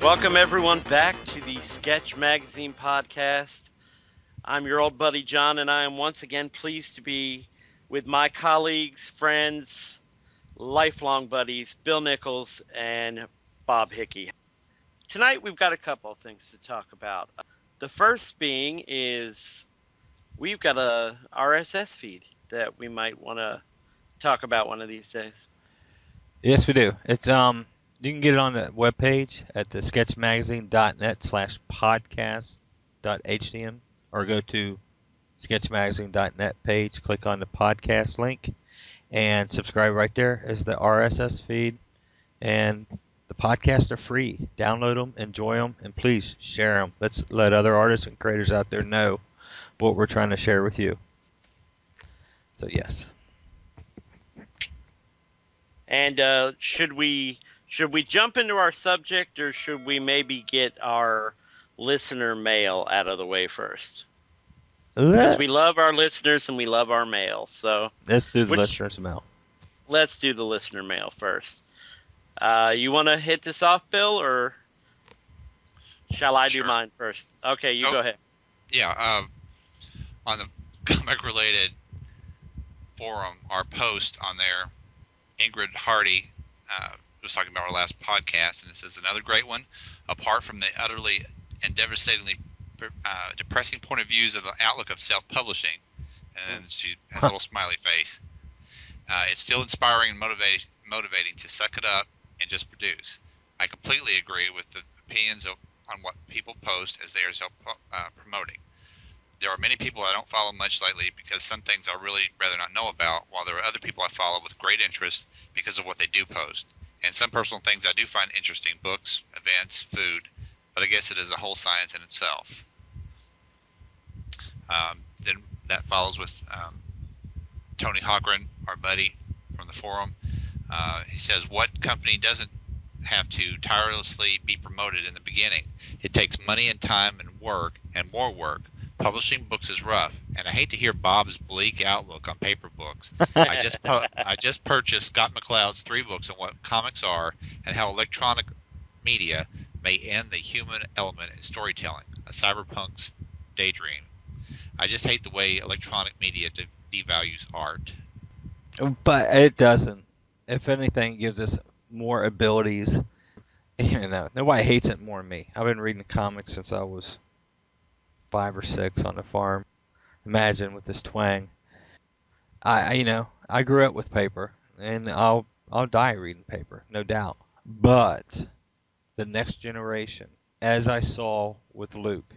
Welcome everyone back to the Sketch Magazine podcast. I'm your old buddy John, and I am once again pleased to be with my colleagues, friends, lifelong buddies, Bill Nichols and Bob Hickey. Tonight we've got a couple of things to talk about. The first being is we've got a RSS feed that we might want to talk about one of these days. Yes, we do. It's you can get it on the webpage at the sketchmagazine.net/podcast.htm or go to sketchmagazine.net page, click on the podcast link, and subscribe right there is the RSS feed. And the podcasts are free. Download them, enjoy them, and please share them. Let's let other artists and creators out there know what we're trying to share with you. So yes. And should we jump into our subject, or should we maybe get our listener mail out of the way first? Because we love our listeners and we love our mail. So let's do the listener's mail. Let's do the listener mail first. You want to hit this off, Bill, or shall I do mine first? Okay, you go ahead. Yeah, on the comic-related forum, our post on there, Ingrid Hardy was talking about our last podcast, and it says, another great one. Apart from the utterly and devastatingly depressing point of views of the outlook of self-publishing, and she has a little smiley face, it's still inspiring and motivating to suck it up and just produce. I completely agree with the opinions on what people post as they are self-promoting. There are many people I don't follow much lately because some things I'd really rather not know about, while there are other people I follow with great interest because of what they do post. And some personal things I do find interesting, books, events, food, but I guess it is a whole science in itself. Then that follows with Tony Hochran, our buddy from the forum. He says, what company doesn't have to tirelessly be promoted in the beginning? It takes money and time and work and more work. Publishing books is rough, and I hate to hear Bob's bleak outlook on paper books. I just purchased Scott McCloud's 3 books on what comics are and how electronic media may end the human element in storytelling, a cyberpunk's daydream. I just hate the way electronic media devalues art. But it doesn't. If anything, it gives us more abilities. You know, nobody hates it more than me. I've been reading comics since I was 5 or 6 on the farm. Imagine with this twang. I grew up with paper, and I'll die reading paper, no doubt. But the next generation, as I saw with Luke,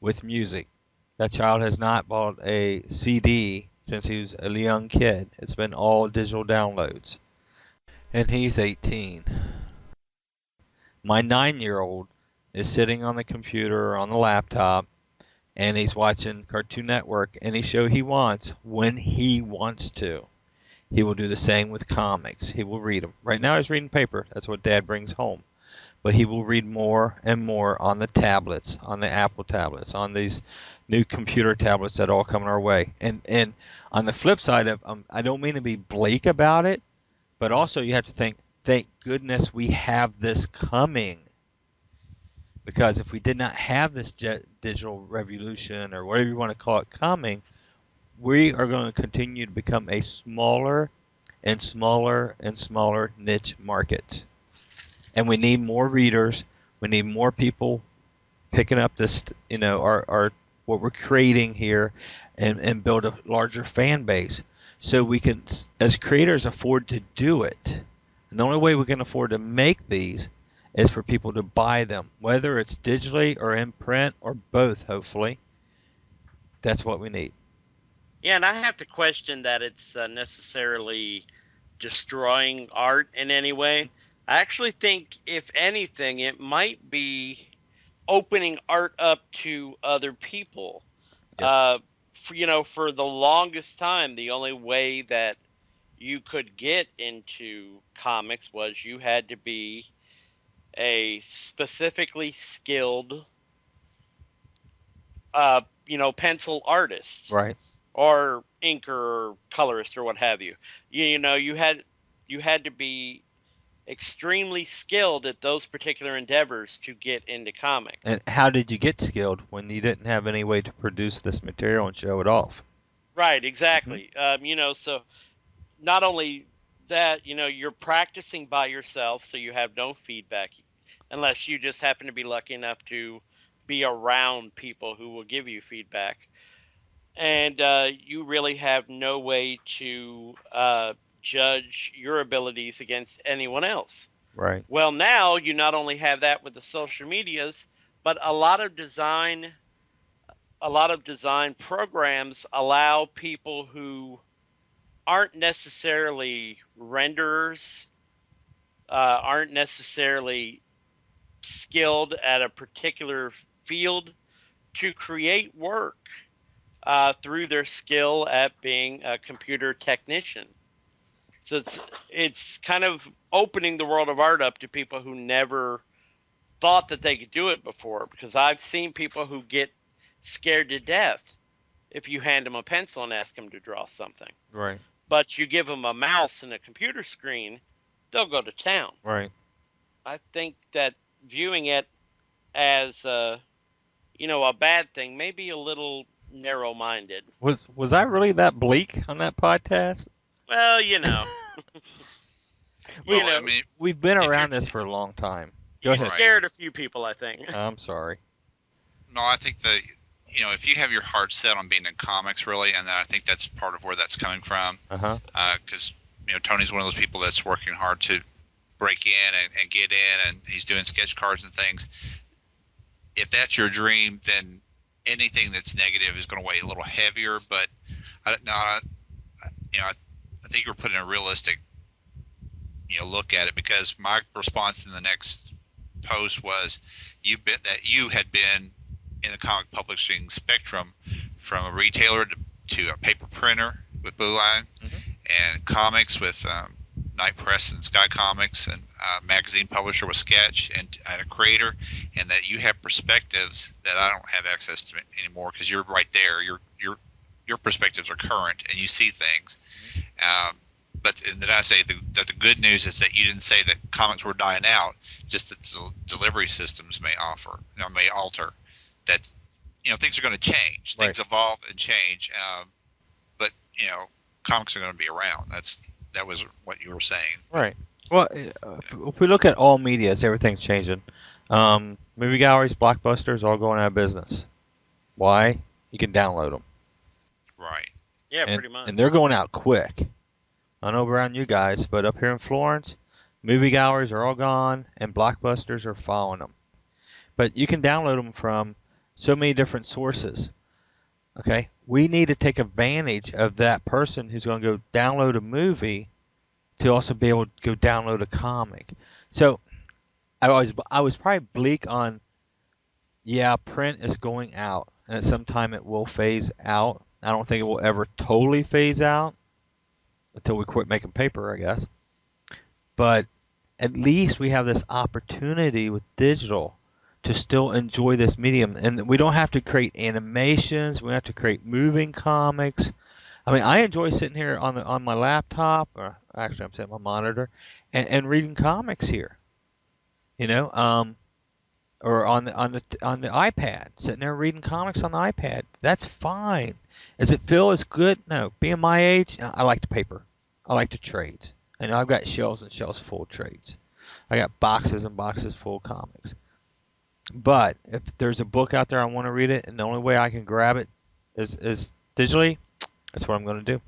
with music, that child has not bought a CD since he was a young kid. It's been all digital downloads. And he's 18. My 9-year-old is sitting on the computer or on the laptop, and he's watching Cartoon Network any show he wants when he wants to. He will do the same with comics. He will read them. Right now he's reading paper. That's what Dad brings home. But he will read more and more on the tablets, on the Apple tablets, on these new computer tablets that are all coming our way. And on the flip side of, I don't mean to be bleak about it, but also you have to think, thank goodness we have this coming. Because if we did not have this digital revolution, or whatever you want to call it, coming, we are going to continue to become a smaller and smaller and smaller niche market. And we need more readers. We need more people picking up this, our what we're creating here, and build a larger fan base, so we can, as creators, afford to do it. And the only way we can afford to make these is for people to buy them, whether it's digitally or in print or both, hopefully. That's what we need. Yeah, and I have to question that it's necessarily destroying art in any way. I actually think, if anything, it might be opening art up to other people. Yes. For the longest time, the only way that you could get into comics was you had to be a specifically skilled, pencil artist, Right. or inker or colorist or what have you. You had to be extremely skilled at those particular endeavors to get into comics. And how did you get skilled when you didn't have any way to produce this material and show it off? Right, exactly. So not only that, you're practicing by yourself, so you have no feedback, unless you just happen to be lucky enough to be around people who will give you feedback. And you really have no way to judge your abilities against anyone else. Right. Well, now you not only have that with the social medias, but a lot of design programs allow people who aren't necessarily renderers, aren't necessarily skilled at a particular field, to create work through their skill at being a computer technician. So it's kind of opening the world of art up to people who never thought that they could do it before, because I've seen people who get scared to death if you hand them a pencil and ask them to draw something. Right. But you give them a mouse and a computer screen, they'll go to town. Right. I think that viewing it as a bad thing may be a little narrow-minded. Was I really that bleak on that podcast? Well, Well, I mean, We've been if around you're- this for a long time. Go you ahead. scared a few people, I think. I'm sorry. no, I think that if you have your heart set on being in comics, really, and then I think that's part of where that's coming from, Uh-huh. because Tony's one of those people that's working hard to break in and get in, and he's doing sketch cards and things. If that's your dream, then anything that's negative is going to weigh a little heavier. But I think you're putting a realistic look at it, because my response in the next post was you had been in the comic publishing spectrum from a retailer to a paper printer with Blue Line, and comics with Night Press and Sky Comics, and magazine publisher with Sketch, and a creator, and that you have perspectives that I don't have access to anymore, because you're right there. Your perspectives are current and you see things. But then I say that the good news is that you didn't say that comics were dying out, just that the delivery systems may alter. That things are going to change, things evolve and change. But comics are going to be around. That was what you were saying. Right. Well, if we look at all medias, everything's changing. Movie galleries, Blockbusters, all going out of business. Why? You can download them. Right. Yeah, pretty much. And they're going out quick. I don't know around you guys, but up here in Florence, movie galleries are all gone, and Blockbusters are following them. But you can download them from so many different sources. Okay? We need to take advantage of that person who's going to go download a movie to also be able to go download a comic. So I was probably bleak on, print is going out, and at some time it will phase out. I don't think it will ever totally phase out until we quit making paper, I guess. But at least we have this opportunity with digital to still enjoy this medium. And we don't have to create animations. We don't have to create moving comics. I mean, I enjoy sitting here on my laptop, or actually I'm sitting on my monitor, and reading comics here. Or on the iPad, sitting there reading comics on the iPad. That's fine. Does it feel as good? No. Being my age, I like the paper. I like the trades. And I've got shelves and shelves full of trades. I got boxes and boxes full of comics. But if there's a book out there I want to read it, and the only way I can grab it is digitally, that's what I'm going to do.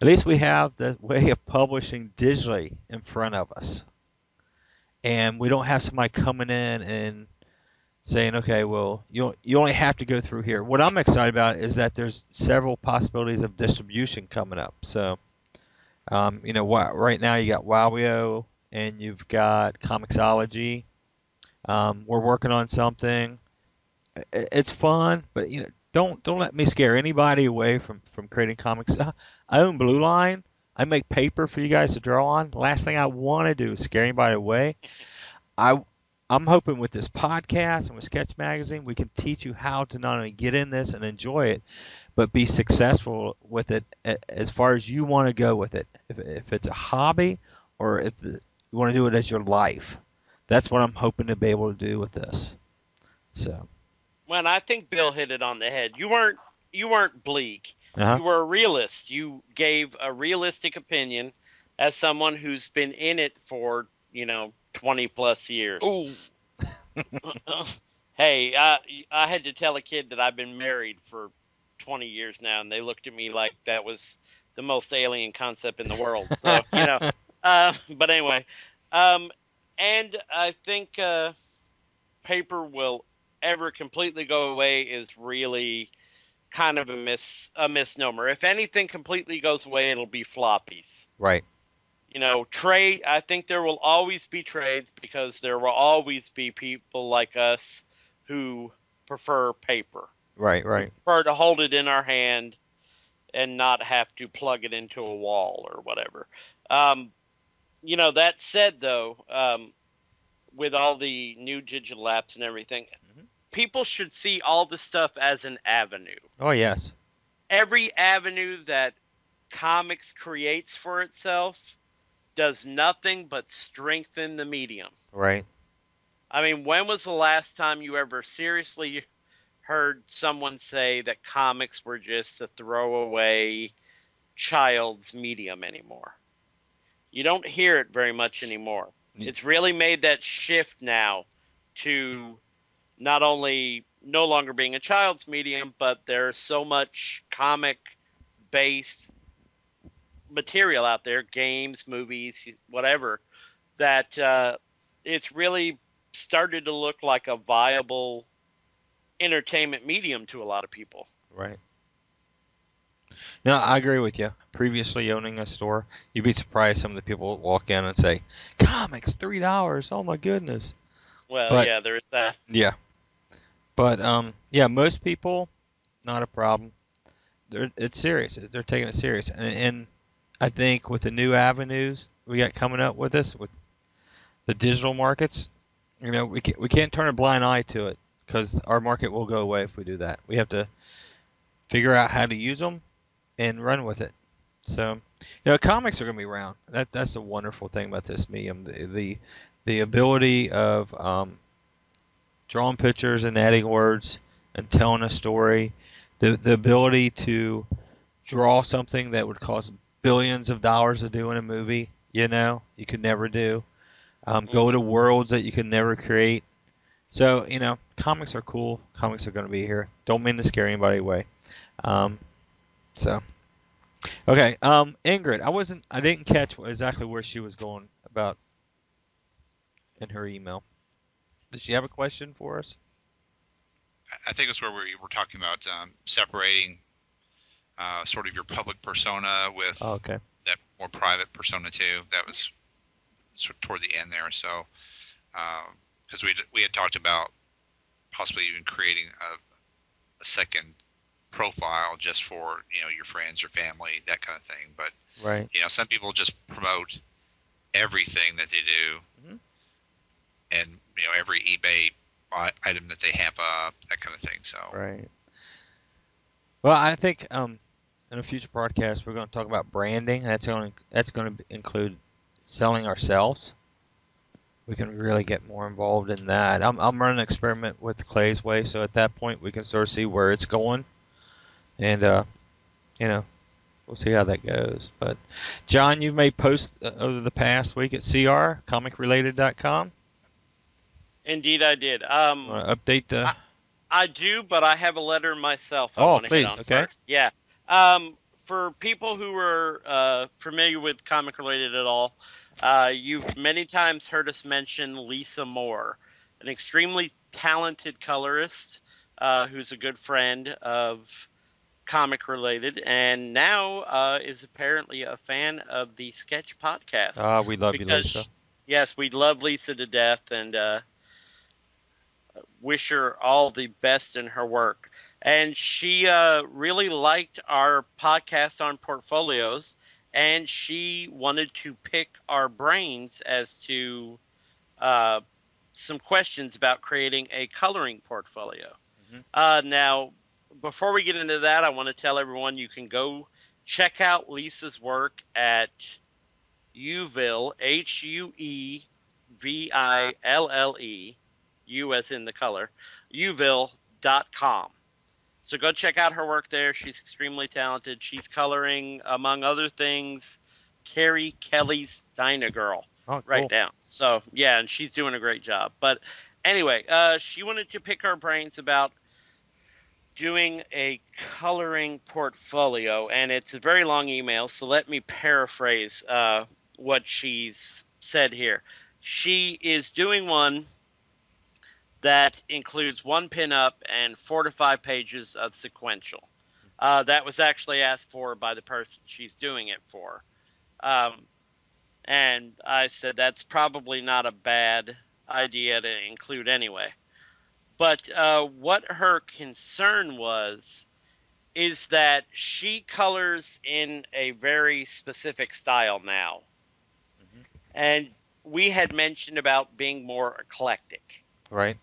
At least we have the way of publishing digitally in front of us. And we don't have somebody coming in and saying, okay, well, you only have to go through here. What I'm excited about is that there's several possibilities of distribution coming up. So, right now you got Wowio and you've got Comixology. We're working on something. It's fun, but don't let me scare anybody away from creating comics. I own Blue Line. I make paper for you guys to draw on. The last thing I want to do is scare anybody away. I'm hoping with this podcast and with Sketch Magazine, we can teach you how to not only get in this and enjoy it, but be successful with it as far as you want to go with it. If it's a hobby, or You want to do it as your life. That's what I'm hoping to be able to do with this. So, Well, I think Bill hit it on the head. You weren't bleak. uh-huh. You were a realist. You gave a realistic opinion as someone who's been in it for 20 plus years. Oh. Hey, I had to tell a kid that I've been married for 20 years now, and they looked at me like that was the most alien concept in the world. So, but anyway, um, and I think paper will ever completely go away is really kind of a misnomer. If anything completely goes away, it'll be floppies. Right. Trade. I think there will always be trades because there will always be people like us who prefer paper. Right. We Right. prefer to hold it in our hand and not have to plug it into a wall or whatever. Um, that said, though, with all the new digital apps and everything, Mhm. people should see all this stuff as an avenue. Oh yes. Every avenue that comics creates for itself does nothing but strengthen the medium. Right. I mean, when was the last time you ever seriously heard someone say that comics were just a throwaway child's medium anymore? You don't hear it very much anymore. It's really made that shift now to not only no longer being a child's medium, but there's so much comic based material out there, games, movies, whatever, that it's really started to look like a viable entertainment medium to a lot of people. Right. No, I agree with you. Previously owning a store, you'd be surprised some of the people walk in and say, "Comics, $3. Oh my goodness." Well, But yeah, there is that. yeah, but yeah, most people not a problem. It's serious. They're taking it serious, and I think with the new avenues we got coming up with this, with the digital markets, we can't turn a blind eye to it because our market will go away if we do that. We have to figure out how to use them and run with it. So, comics are going to be around. That's the wonderful thing about this medium. The ability of drawing pictures and adding words and telling a story. The ability to draw something that would cost billions of dollars to do in a movie. You could never do. Go to worlds that you could never create. So, comics are cool. Comics are going to be here. Don't mean to scare anybody away. Um, so. Okay, Ingrid, I didn't catch exactly where she was going about in her email. Does she have a question for us? I think it's where we were talking about separating sort of your public persona with Oh, okay. that more private persona too. That was sort of toward the end there. So, because we had talked about possibly even creating a second profile just for your friends or family, that kind of thing. But Right. some people just promote everything that they do, Mhm. and every eBay item that they have up, that kind of thing. So Right. Well, I think in a future broadcast we're going to talk about branding. That's going to include selling ourselves. We can really get more involved in that. I'm running an experiment with Clay's Way, so at that point we can sort of see where it's going, and we'll see how that goes. But John, you've made posts over the past week at crcomicrelated.com. Indeed, I did. Want to update the? I do, but I have a letter myself I Oh, want to hit please. on Okay. first. Yeah. For people who are familiar with comic related at all, you've many times heard us mention Lisa Moore, an extremely talented colorist who's a good friend of comic related, and now is apparently a fan of the Sketch podcast. We love you, Lisa. Because yes, we love Lisa to death, and wish her all the best in her work. And she really liked our podcast on portfolios, and she wanted to pick our brains as to some questions about creating a coloring portfolio. Now, before we get into that, I want to tell everyone you can go check out Lisa's work at Hueville, Hueville, U as in the color, Hueville.com. So go check out her work there. She's extremely talented. She's coloring, among other things, Carrie Kelly's Dinah Girl Oh, right cool. now. So, yeah, and she's doing a great job. But anyway, she wanted to pick her brains about doing a coloring portfolio, and it's a very long email, so let me paraphrase what she's said here. She is doing one that includes one pinup and 4 to 5 pages of sequential. That was actually asked for by the person she's doing it for. Um, and I said that's probably not a bad idea to include anyway. But what her concern was is that she colors in a very specific style now. Mhm. And we had mentioned about being more eclectic. Right.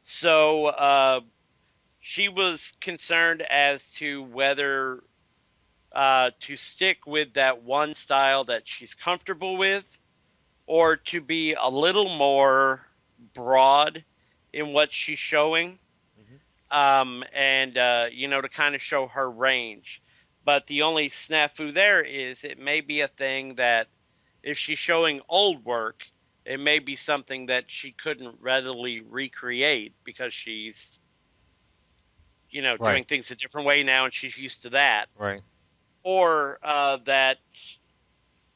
So she was concerned as to whether to stick with that one style that she's comfortable with or to be a little more broad in what she's showing, Mhm. and to kind of show her range. But the only snafu there is it may be a thing that if she's showing old work, it may be something that she couldn't readily recreate because she's doing Right. things a different way now and she's used to that, Right. or that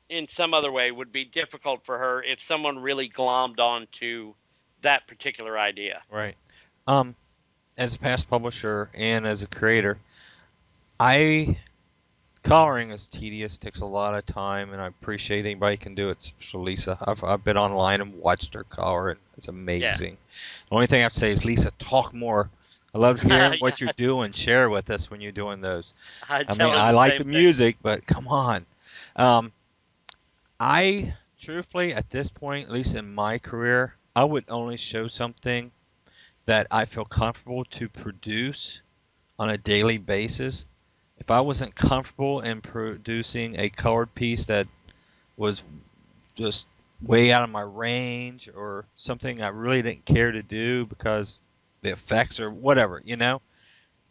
in some other way would be difficult for her if someone really glommed onto that particular idea. Right. Um, as a past publisher and as a creator, I coloring is tedious, takes a lot of time, and I appreciate anybody who can do it, especially Lisa. I've been online and watched her color, and it's Yeah. amazing. The only thing I have to say is, Lisa, talk more. I love hearing what you're Yeah, doing. Share with us when you're doing those. I I mean, tell her I the like same the thing. music, but come on. Um, I truthfully, at this point, at least in my career, I would only show something that I feel comfortable to produce on a daily basis. If I wasn't comfortable in producing a colored piece that was just way out of my range or something I really didn't care to do because the effects or whatever,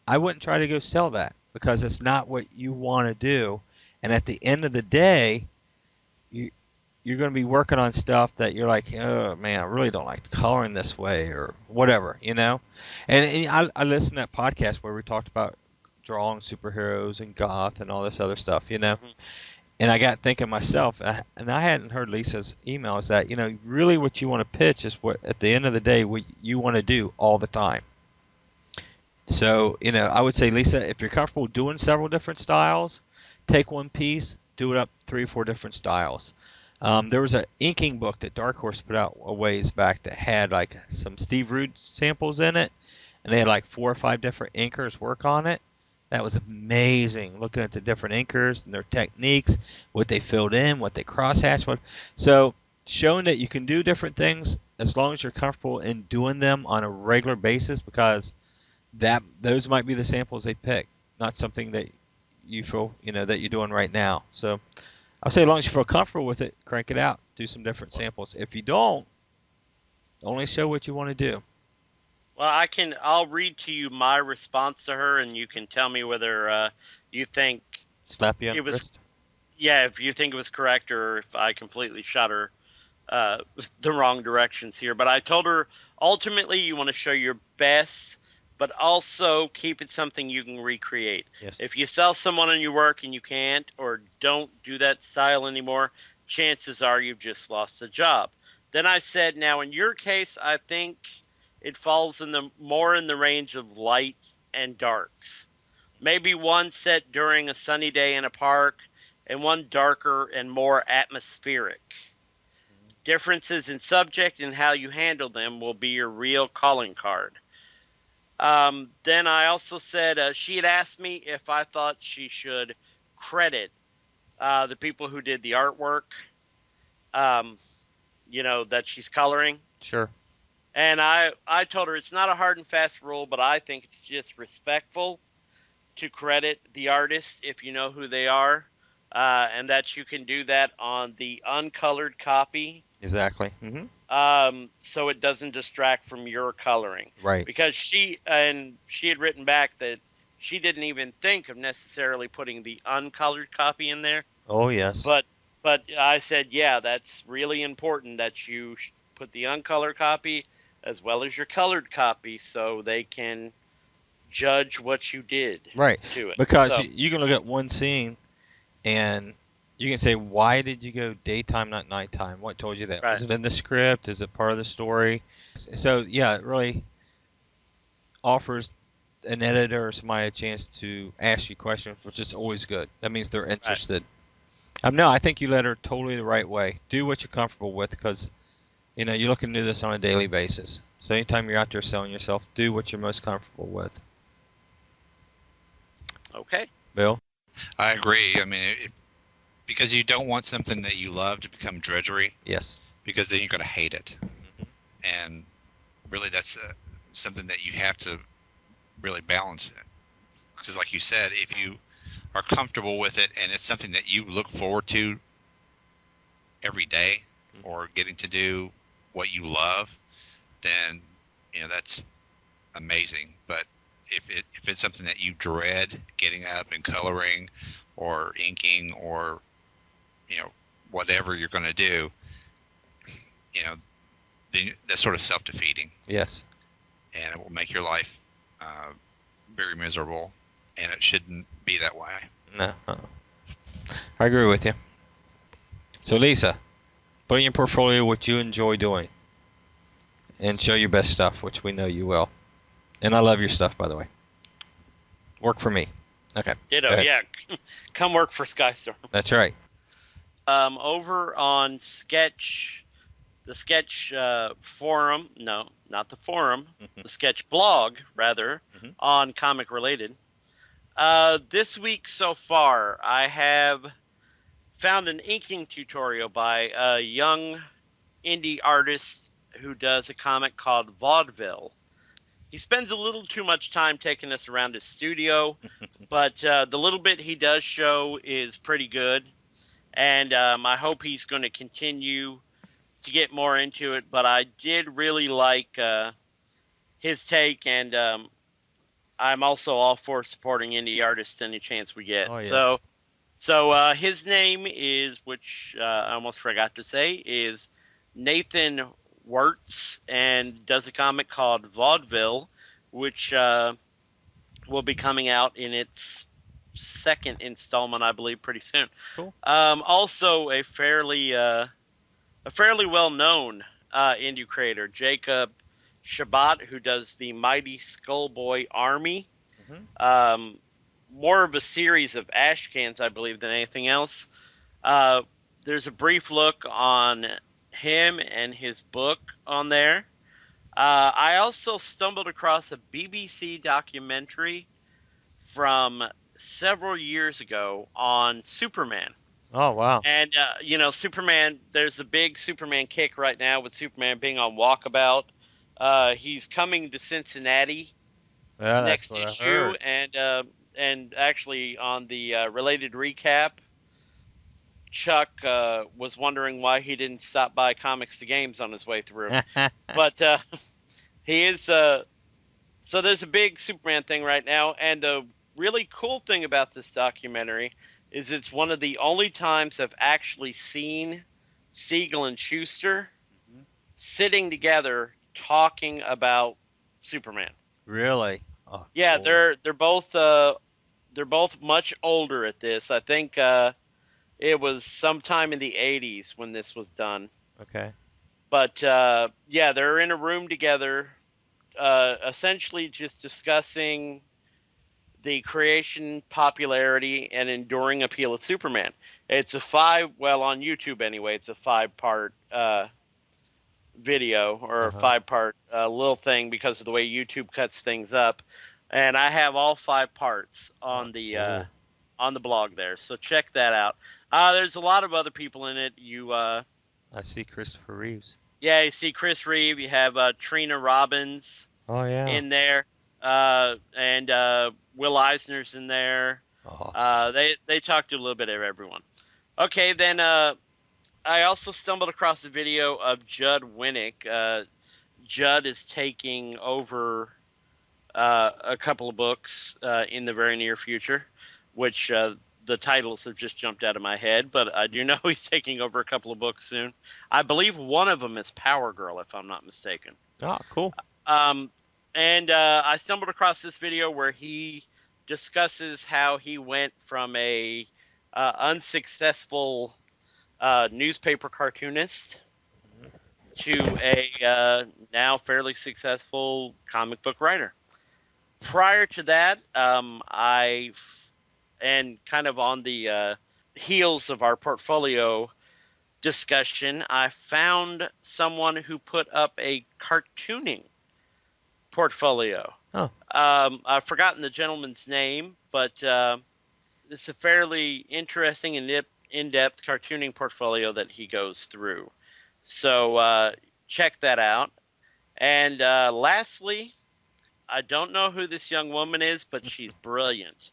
I wouldn't try to go sell that because it's not what you want to do. And at the end of the day, you you're going to be working on stuff that you're like, oh man, I really don't like coloring this way or whatever. And I listened to that podcast where we talked about drawing superheroes and goth and all this other stuff. Hmm. And I got thinking myself, and I hadn't heard Lisa's email, is that, really what you want to pitch is what, at the end of the day, what you want to do all the time. So, I would say, Lisa, if you're comfortable doing several different styles, take one piece, do it up 3 or 4 different styles. There was an inking book that Dark Horse put out a ways back that had like some Steve Rude samples in it, and they had like 4 or 5 different inkers work on it. That was amazing, looking at the different inkers and their techniques, what they filled in, what they crosshatched. So showing that you can do different things as long as you're comfortable in doing them on a regular basis, because those might be the samples they pick, not something that you feel that you're doing right now. So I'll say as long as you feel comfortable with it, crank it out, do some different samples. If you don't, only show what you want to do. Well, I'll read to you my response to her, and you can tell me whether you think Slap you on it the was, wrist. yeah, if you think it was correct or if I completely shot her uh, the wrong directions here. But I told her ultimately you want to show your best, but also keep it something you can recreate. Yes. If you sell someone on your work and you can't or don't do that style anymore, chances are you've just lost a job. Then I said, now in your case, I think it falls in the more in the range of lights and darks. Maybe one set during a sunny day in a park and one darker and more atmospheric. Differences in subject and how you handle them will be your real calling card. Then I also said she had asked me if I thought she should credit the people who did the artwork, um, that she's coloring. Sure. And I told her it's not a hard and fast rule, but I think it's just respectful to credit the artist if you know who they are. and that you can do that on the uncolored copy, Exactly. so it doesn't distract from your coloring. Right. Because she had written back that she didn't even think of necessarily putting the uncolored copy in there, Oh, yes. but I said, yeah, that's really important that you put the uncolored copy as well as your colored copy, so they can judge what you did Right. to it. Because So, you can look at one scene and you can say, why did you go daytime, not nighttime? What told you that? right. Was it in the script? Is it part of the story? So, yeah, it really offers an editor or somebody a chance to ask you questions, which is always good. That means they're interested. No, I think you led her totally the right way. Do what you're comfortable with, because you're looking to do this on a daily basis. So anytime you're out there selling yourself, do what you're most comfortable with. Okay. Bill? I agree. I mean, because you don't want something that you love to become drudgery, Yes. because then you're going to hate it. And really, that's something that you have to really balance. Because, like you said, if you are comfortable with it and it's something that you look forward to every day, or getting to do what you love, then that's amazing. But if it's something that you dread getting up and coloring or inking or whatever you're going to do, then that's sort of self-defeating. Yes. And it will make your life very miserable, and it shouldn't be that way. No. I agree with you. So, Lisa, put in your portfolio what you enjoy doing and show your best stuff, which we know you will. And I love your stuff, by the way. Work for me. Okay. Ditto. Yeah. Come work for Skystorm. That's right. Over on the Sketch forum, no, not the forum, the Sketch blog, rather, on Comic Related. This week so far, I have found an inking tutorial by a young indie artist who does a comic called Vaudeville. He spends a little too much time taking us around his studio, but the little bit he does show is pretty good. And I hope he's going to continue to get more into it. But I did really like his take, and I'm also all for supporting indie artists any chance we get. Oh, yes. So his name is, which I almost forgot to say, is Nathan Wirtz, and does a comic called Vaudeville, which will be coming out in its second installment, I believe, pretty soon. Cool. Also, a fairly well-known indie creator, Jacob Shabbat, who does the Mighty Skullboy Army. More of a series of ash cans, I believe, than anything else. There's a brief look on him and his book on there. I also stumbled across a BBC documentary from several years ago on Superman. Oh, wow. And, Superman, there's a big Superman kick right now with Superman being on Walkabout. He's coming to Cincinnati next issue, and actually on the related recap, Chuck was wondering why he didn't stop by Comics to Games on his way through. But he is... so there's a big Superman thing right now, and the really cool thing about this documentary is it's one of the only times I've actually seen Siegel and Schuster sitting together talking about Superman. Really? Oh, yeah, cool. they're both much older at this. I think it was sometime in the 80s when this was done. Okay. But yeah, they're in a room together, essentially just discussing the creation, popularity, and enduring appeal of Superman. It's on YouTube anyway, it's a 5-part video, or a 5-part little thing, because of the way YouTube cuts things up. And I have all 5 parts on the blog there, so check that out. There's a lot of other people in it. I see Christopher Reeves. Yeah, you see Chris Reeve. You have Trina Robbins. Oh, yeah. In there, and Will Eisner's in there. Awesome. They talk to a little bit of everyone. Okay, then I also stumbled across a video of Judd Winnick. Judd is taking over a couple of books in the very near future, which the titles have just jumped out of my head, but I do know he's taking over a couple of books soon. I believe one of them is Power Girl, if I'm not mistaken. Oh, cool. And I stumbled across this video where he discusses how he went from a unsuccessful newspaper cartoonist to a now fairly successful comic book writer. Prior to that, and kind of on the heels of our portfolio discussion, I found someone who put up a cartooning portfolio. Oh. I've forgotten the gentleman's name, but it's a fairly interesting and in-depth cartooning portfolio that he goes through. So check that out. And lastly, I don't know who this young woman is, but she's brilliant.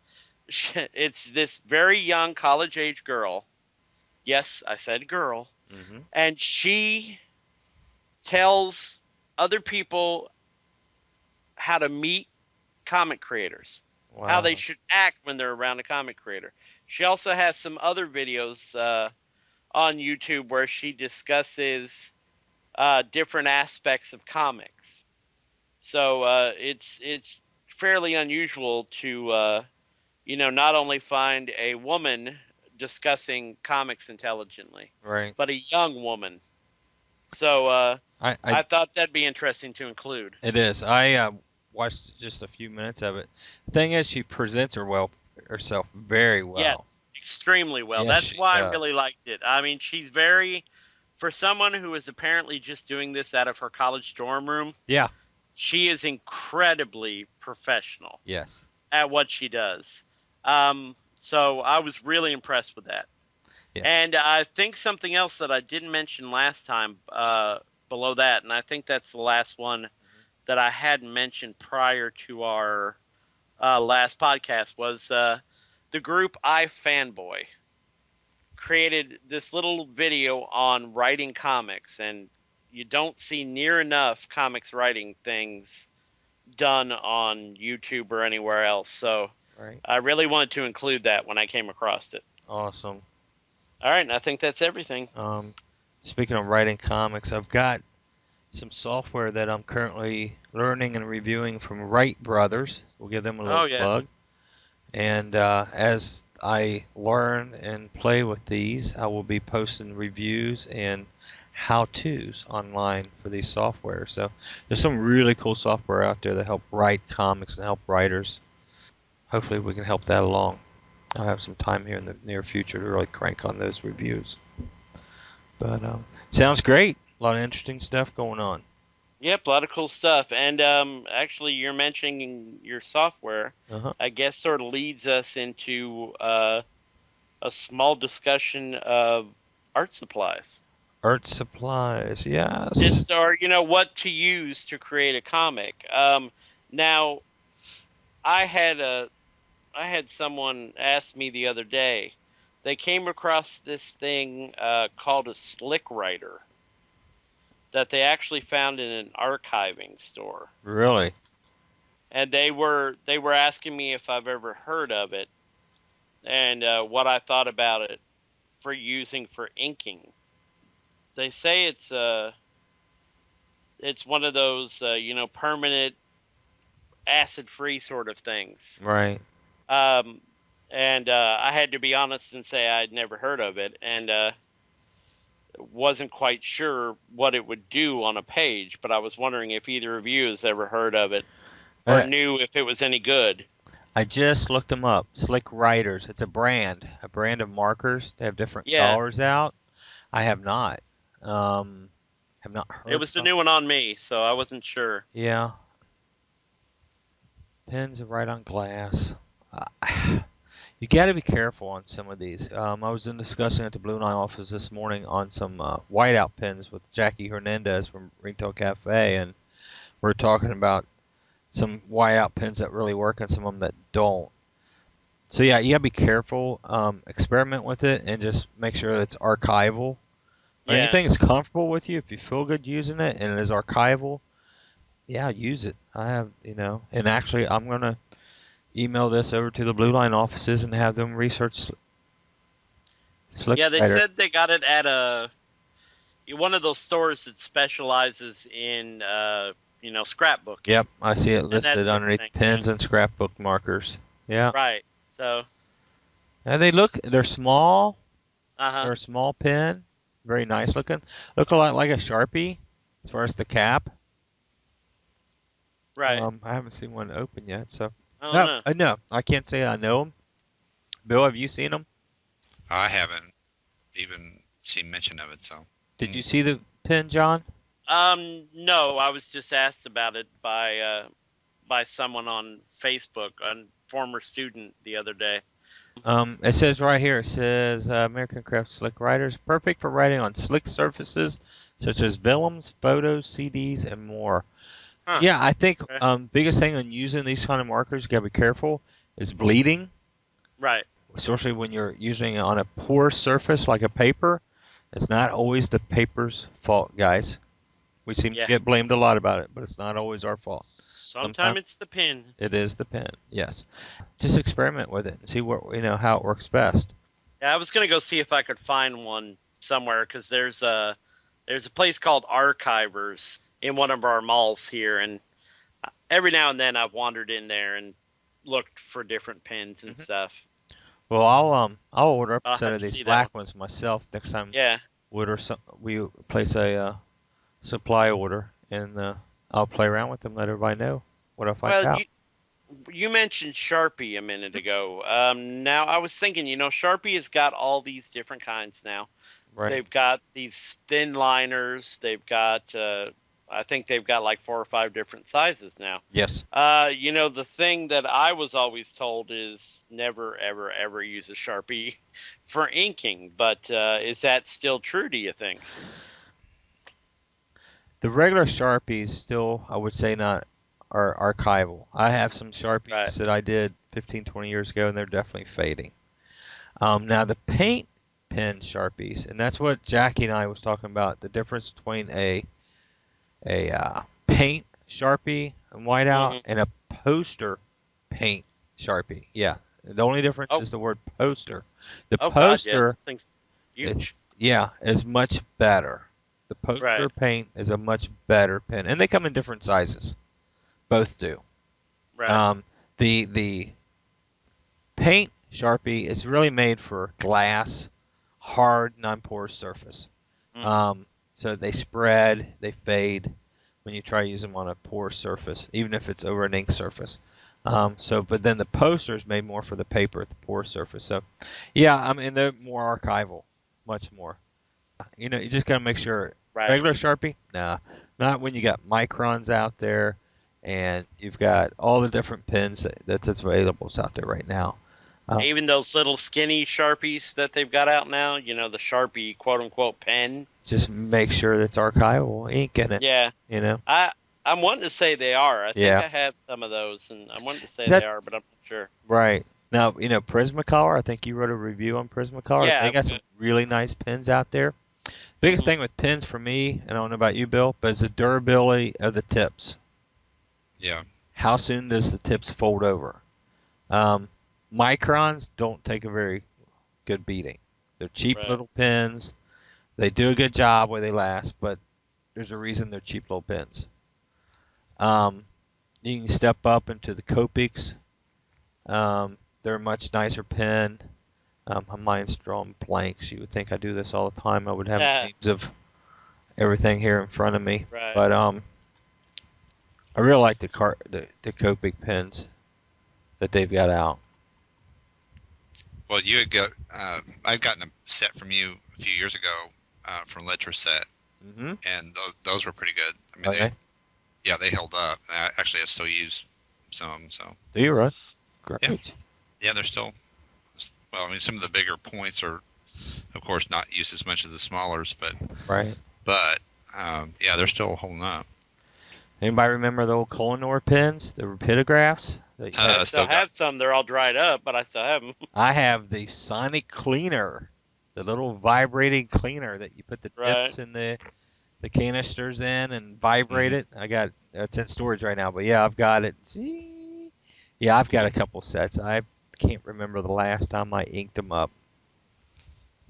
It's this very young college-age girl. Yes, I said girl. Mm-hmm. And she tells other people how to meet comic creators, Wow. how they should act when they're around a comic creator. She also has some other videos on YouTube where she discusses different aspects of comics. So it's fairly unusual to not only find a woman discussing comics intelligently, Right. but a young woman. So I thought that'd be interesting to include. It is. I watched just a few minutes of it. The thing is, she presents herself very well. Yes, extremely well. Yes, That's why does. I really liked it. I mean, she's very, for someone who is apparently just doing this out of her college dorm room. Yeah. She is incredibly professional. Yes. At what she does. So I was really impressed with that. Yeah. And I think something else that I didn't mention last time below that, and I think that's the last one that I hadn't mentioned prior to our last podcast, was the group iFanboy created this little video on writing comics, and you don't see near enough comics writing things done on YouTube or anywhere else. So Right. I really wanted to include that when I came across it. Awesome. All right, and I think that's everything. Speaking of writing comics, I've got some software that I'm currently learning and reviewing from Wright Brothers. We'll give them a little plug. And as I learn and play with these, I will be posting reviews and how-tos online for these software. So there's some really cool software out there that help write comics and help writers. Hopefully we can help that along. I'll have some time here in the near future to really crank on those reviews. But sounds great. A lot of interesting stuff going on. Yep, a lot of cool stuff. And actually, you're mentioning your software. Uh-huh. I guess sort of leads us into a small discussion of art supplies. Art supplies, yes. Just, or what to use to create a comic. Now, I had someone ask me the other day. They came across this thing called a Slick Writer that they actually found in an archiving store. Really? And they were asking me if I've ever heard of it and what I thought about it for using for inking. They say it's one of those permanent acid-free sort of things. Right. And I had to be honest and say I'd never heard of it, and wasn't quite sure what it would do on a page, but I was wondering if either of you has ever heard of it or knew if it was any good. I just looked them up. Slick Writers. It's a brand of markers. They have different colors out. I have not. Have not heard. It was the new one on me, so I wasn't sure. Yeah. Pens that write on glass. You got to be careful on some of these. I was in discussion at the Blue Nile office this morning on some whiteout pens with Jackie Hernandez from Ringtail Cafe, and we're talking about some whiteout pens that really work and some of them that don't. So yeah, you gotta be careful. Experiment with it and just make sure it's archival. Or Yeah. anything that's comfortable with you, if you feel good using it and it is archival, yeah, use it. I have, and actually I'm gonna email this over to the Blue Line offices and have them research Slick Yeah, they Writer. said they got it at one of those stores that specializes in scrapbook. Yep, I see it And listed that's underneath everything, pens and scrapbook markers. Yeah. Right. So, And they're small. uh-huh. They're a small pen. Very nice looking. Look a lot like a Sharpie as far as the cap. Right. I haven't seen one open yet, so. I don't know. No, I can't say I know them. Bill, have you seen them? I haven't even seen mention of it, so. Did you see the pen, John? No, I was just asked about it by someone on Facebook, a former student the other day. It says right here, American Craft Slick Writers, perfect for writing on slick surfaces such as vellums, photos, CDs, and more. Huh. Yeah, I think Okay. biggest thing on using these kind of markers, you gotta be careful, is bleeding. Right. Especially when you're using it on a porous surface like a paper. It's not always the paper's fault, guys. We seem to get blamed a lot about it, but it's not always our fault. Sometimes it's the pen. It is the pen, yes. Just experiment with it and see how it works best. Yeah, I was gonna go see if I could find one somewhere because there's a place called Archivers in one of our malls here, and every now and then I've wandered in there and looked for different pens and stuff. Well, I'll order up a I'll set have of to these see that black ones myself next time. Yeah. We place a supply order, and I'll play around with them, let everybody know what I find out. You mentioned Sharpie a minute ago. Now I was thinking, Sharpie has got all these different kinds now. Right. They've got these thin liners. They've got, I think they've got like 4 or 5 different sizes now. Yes. The thing that I was always told is never, ever, ever use a Sharpie for inking. But is that still true, do you think? The regular Sharpies still, I would say, not are archival. I have some Sharpies that I did 15, 20 years ago, and they're definitely fading. Now, the paint pen Sharpies, and that's what Jackie and I was talking about, the difference between a paint Sharpie and whiteout and a poster paint Sharpie. Yeah, the only difference is the word poster. The poster, God, yeah, this thing's huge. is much better. The poster paint is a much better pen, and they come in different sizes. Both do. Right. The paint Sharpie is really made for glass, hard, non-porous surface. So they spread, they fade when you try to use them on a porous surface, even if it's over an ink surface. But then the poster is made more for the paper, the porous surface. So, yeah, they're more archival, much more. You just got to make sure. Regular Sharpie? Nah, not when you got microns out there, and you've got all the different pens that's available out there right now. Even those little skinny Sharpies that they've got out now, the Sharpie quote-unquote pen. Just make sure that's archival ink in it. Yeah. I'm wanting to say they are. I think I have some of those, and I'm wanting to say they are, but I'm not sure. Right. Now, Prismacolor, I think you wrote a review on Prismacolor. Yeah. They got some really nice pens out there. Biggest thing with pens for me, and I don't know about you, Bill, but is the durability of the tips. Yeah. How soon does the tips fold over? Microns don't take a very good beating. They're cheap little pens. They do a good job where they last, but there's a reason they're cheap little pens. You can step up into the Copics. They're a much nicer pen. Mine's drawn blanks. You would think I do this all the time. I would have names of everything here in front of me. Right. But I really like the Copic pens that they've got out. Well, you had got I've gotten a set from you a few years ago from Letraset, and those were pretty good. They held up. Actually, I still use some. So. Do you, right? Great. Yeah, they're still. Well, some of the bigger points are, of course, not used as much as the smallers, but. Right. But they're still holding up. Anybody remember the old Kohinoor pens, the rapidographs? that- I Still still have some. They're all dried up, but I still have them. I have the Sonic Cleaner, the little vibrating cleaner that you put the Right. tips in the canisters in and vibrate it. I got it's in storage right now, but yeah, I've got it. See? Yeah, I've got a couple sets. I can't remember the last time I inked them up.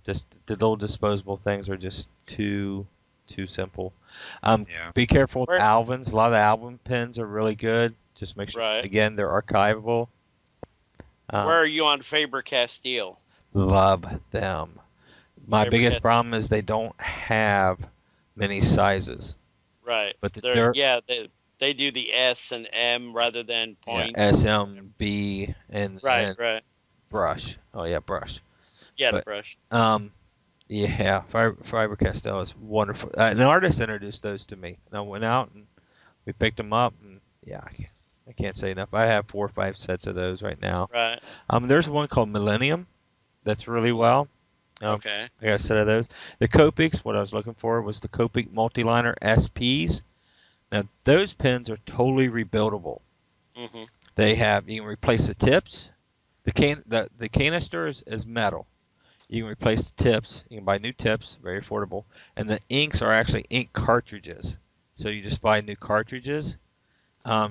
Just the little disposable things are just too simple. Yeah. Be careful with Where- Alvins. A lot of the Alvin pens are really good. Just make sure, Right. again, they're archivable. Where are you on Faber-Castell? Love them. My biggest Faber-Castell. problem is they don't have many sizes. Right. But the They're- dirt, Yeah, they do the S and M rather than yeah, points. SM, B, and Right. brush. Oh yeah, brush. Yeah, the But- brush. Yeah, Faber-Castell is wonderful. An artist introduced those to me, and I went out and we picked them up, and yeah, I can't say enough. I have 4 or 5 sets of those right now. Right. There's one called Millennium that's really well. Okay. I got a set of those. The Copics, what I was looking for was the Copic Multiliner SPs. Now, those pens are totally rebuildable. Mhm. They have, you can replace the tips. The canister is metal. You can replace the tips. You can buy new tips, very affordable. And the inks are actually ink cartridges. So you just buy new cartridges.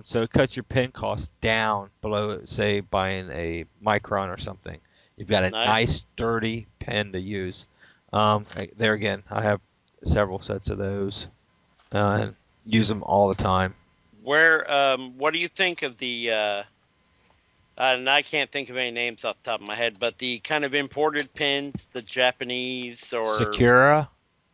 So it cuts your pen cost down below, say, buying a Micron or something. You've got a nice sturdy pen to use. There again, I have several sets of those. And use them all the time. What do you think of the? And I can't think of any names off the top of my head, but the kind of imported pins, the Japanese or Sakura.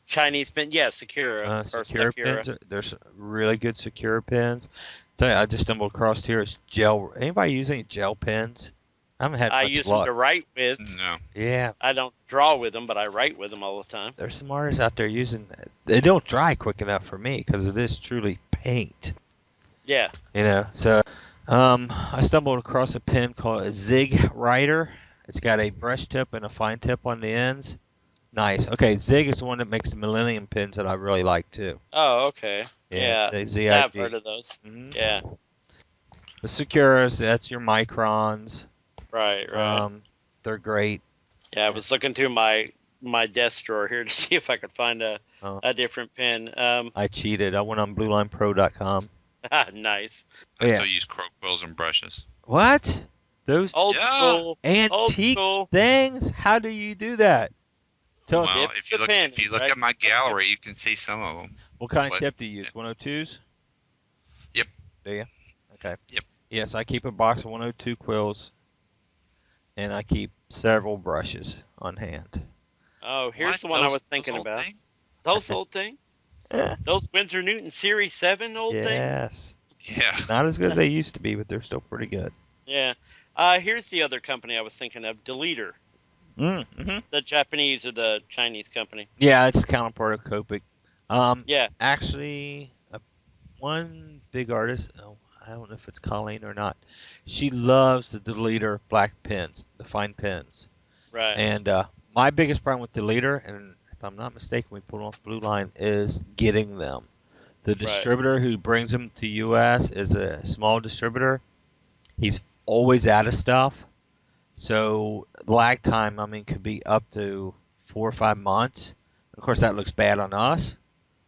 Chinese pin, yeah, Sakura. Sakura pins. There's really good Sakura pins. Tell you, I just stumbled across here. It's gel. Anybody use any gel pens? I haven't had I much use luck. them to write with. No. Yeah. I don't draw with them, but I write with them all the time. There's some artists out there using. They don't dry quick enough for me because it is truly paint. Yeah. So I stumbled across a pen called a Zig Rider. It's got a brush tip and a fine tip on the ends. Nice. Okay, Zig is the one that makes the Millennium pins that I really like too. Oh, okay. Yeah. ZIG. I've heard of those. Mhm. Yeah. The Sakuras, that's your Microns. Right. They're great. Yeah, I was looking through my desk drawer here to see if I could find a different pen. I cheated. I went on BlueLinePro.com. Nice. I still use croak quills and brushes. What? Those Old school. antique Old school. things? How do you do that? Tell us. Well, It's if you the look, pen, if you look right? at my gallery, you can see some of them. What kind of What? tip do you use? 102s? Yep. Do you? Okay. Yep. Yes, I keep a box of 102 quills, and I keep several brushes on hand. Oh, here's What? the one I Those- was those thinking old about. things? Those old things. Those Winsor Newton Series 7 old things. Yes. Yeah. Not as good as they used to be, but they're still pretty good. Yeah. Here's the other company I was thinking of, Deleter, Mm-hmm. the Japanese or the Chinese company. Yeah, it's the counterpart of Copic. Yeah. Actually, one big artist, I don't know if it's Colleen or not, she loves the Deleter black pens, the fine pens. Right. And my biggest problem with Deleter, and if I'm not mistaken, we put off Blue Line, is getting them. The distributor who brings them to U.S. is a small distributor. He's always out of stuff. So lag time, could be up to 4 or 5 months. Of course, that looks bad on us.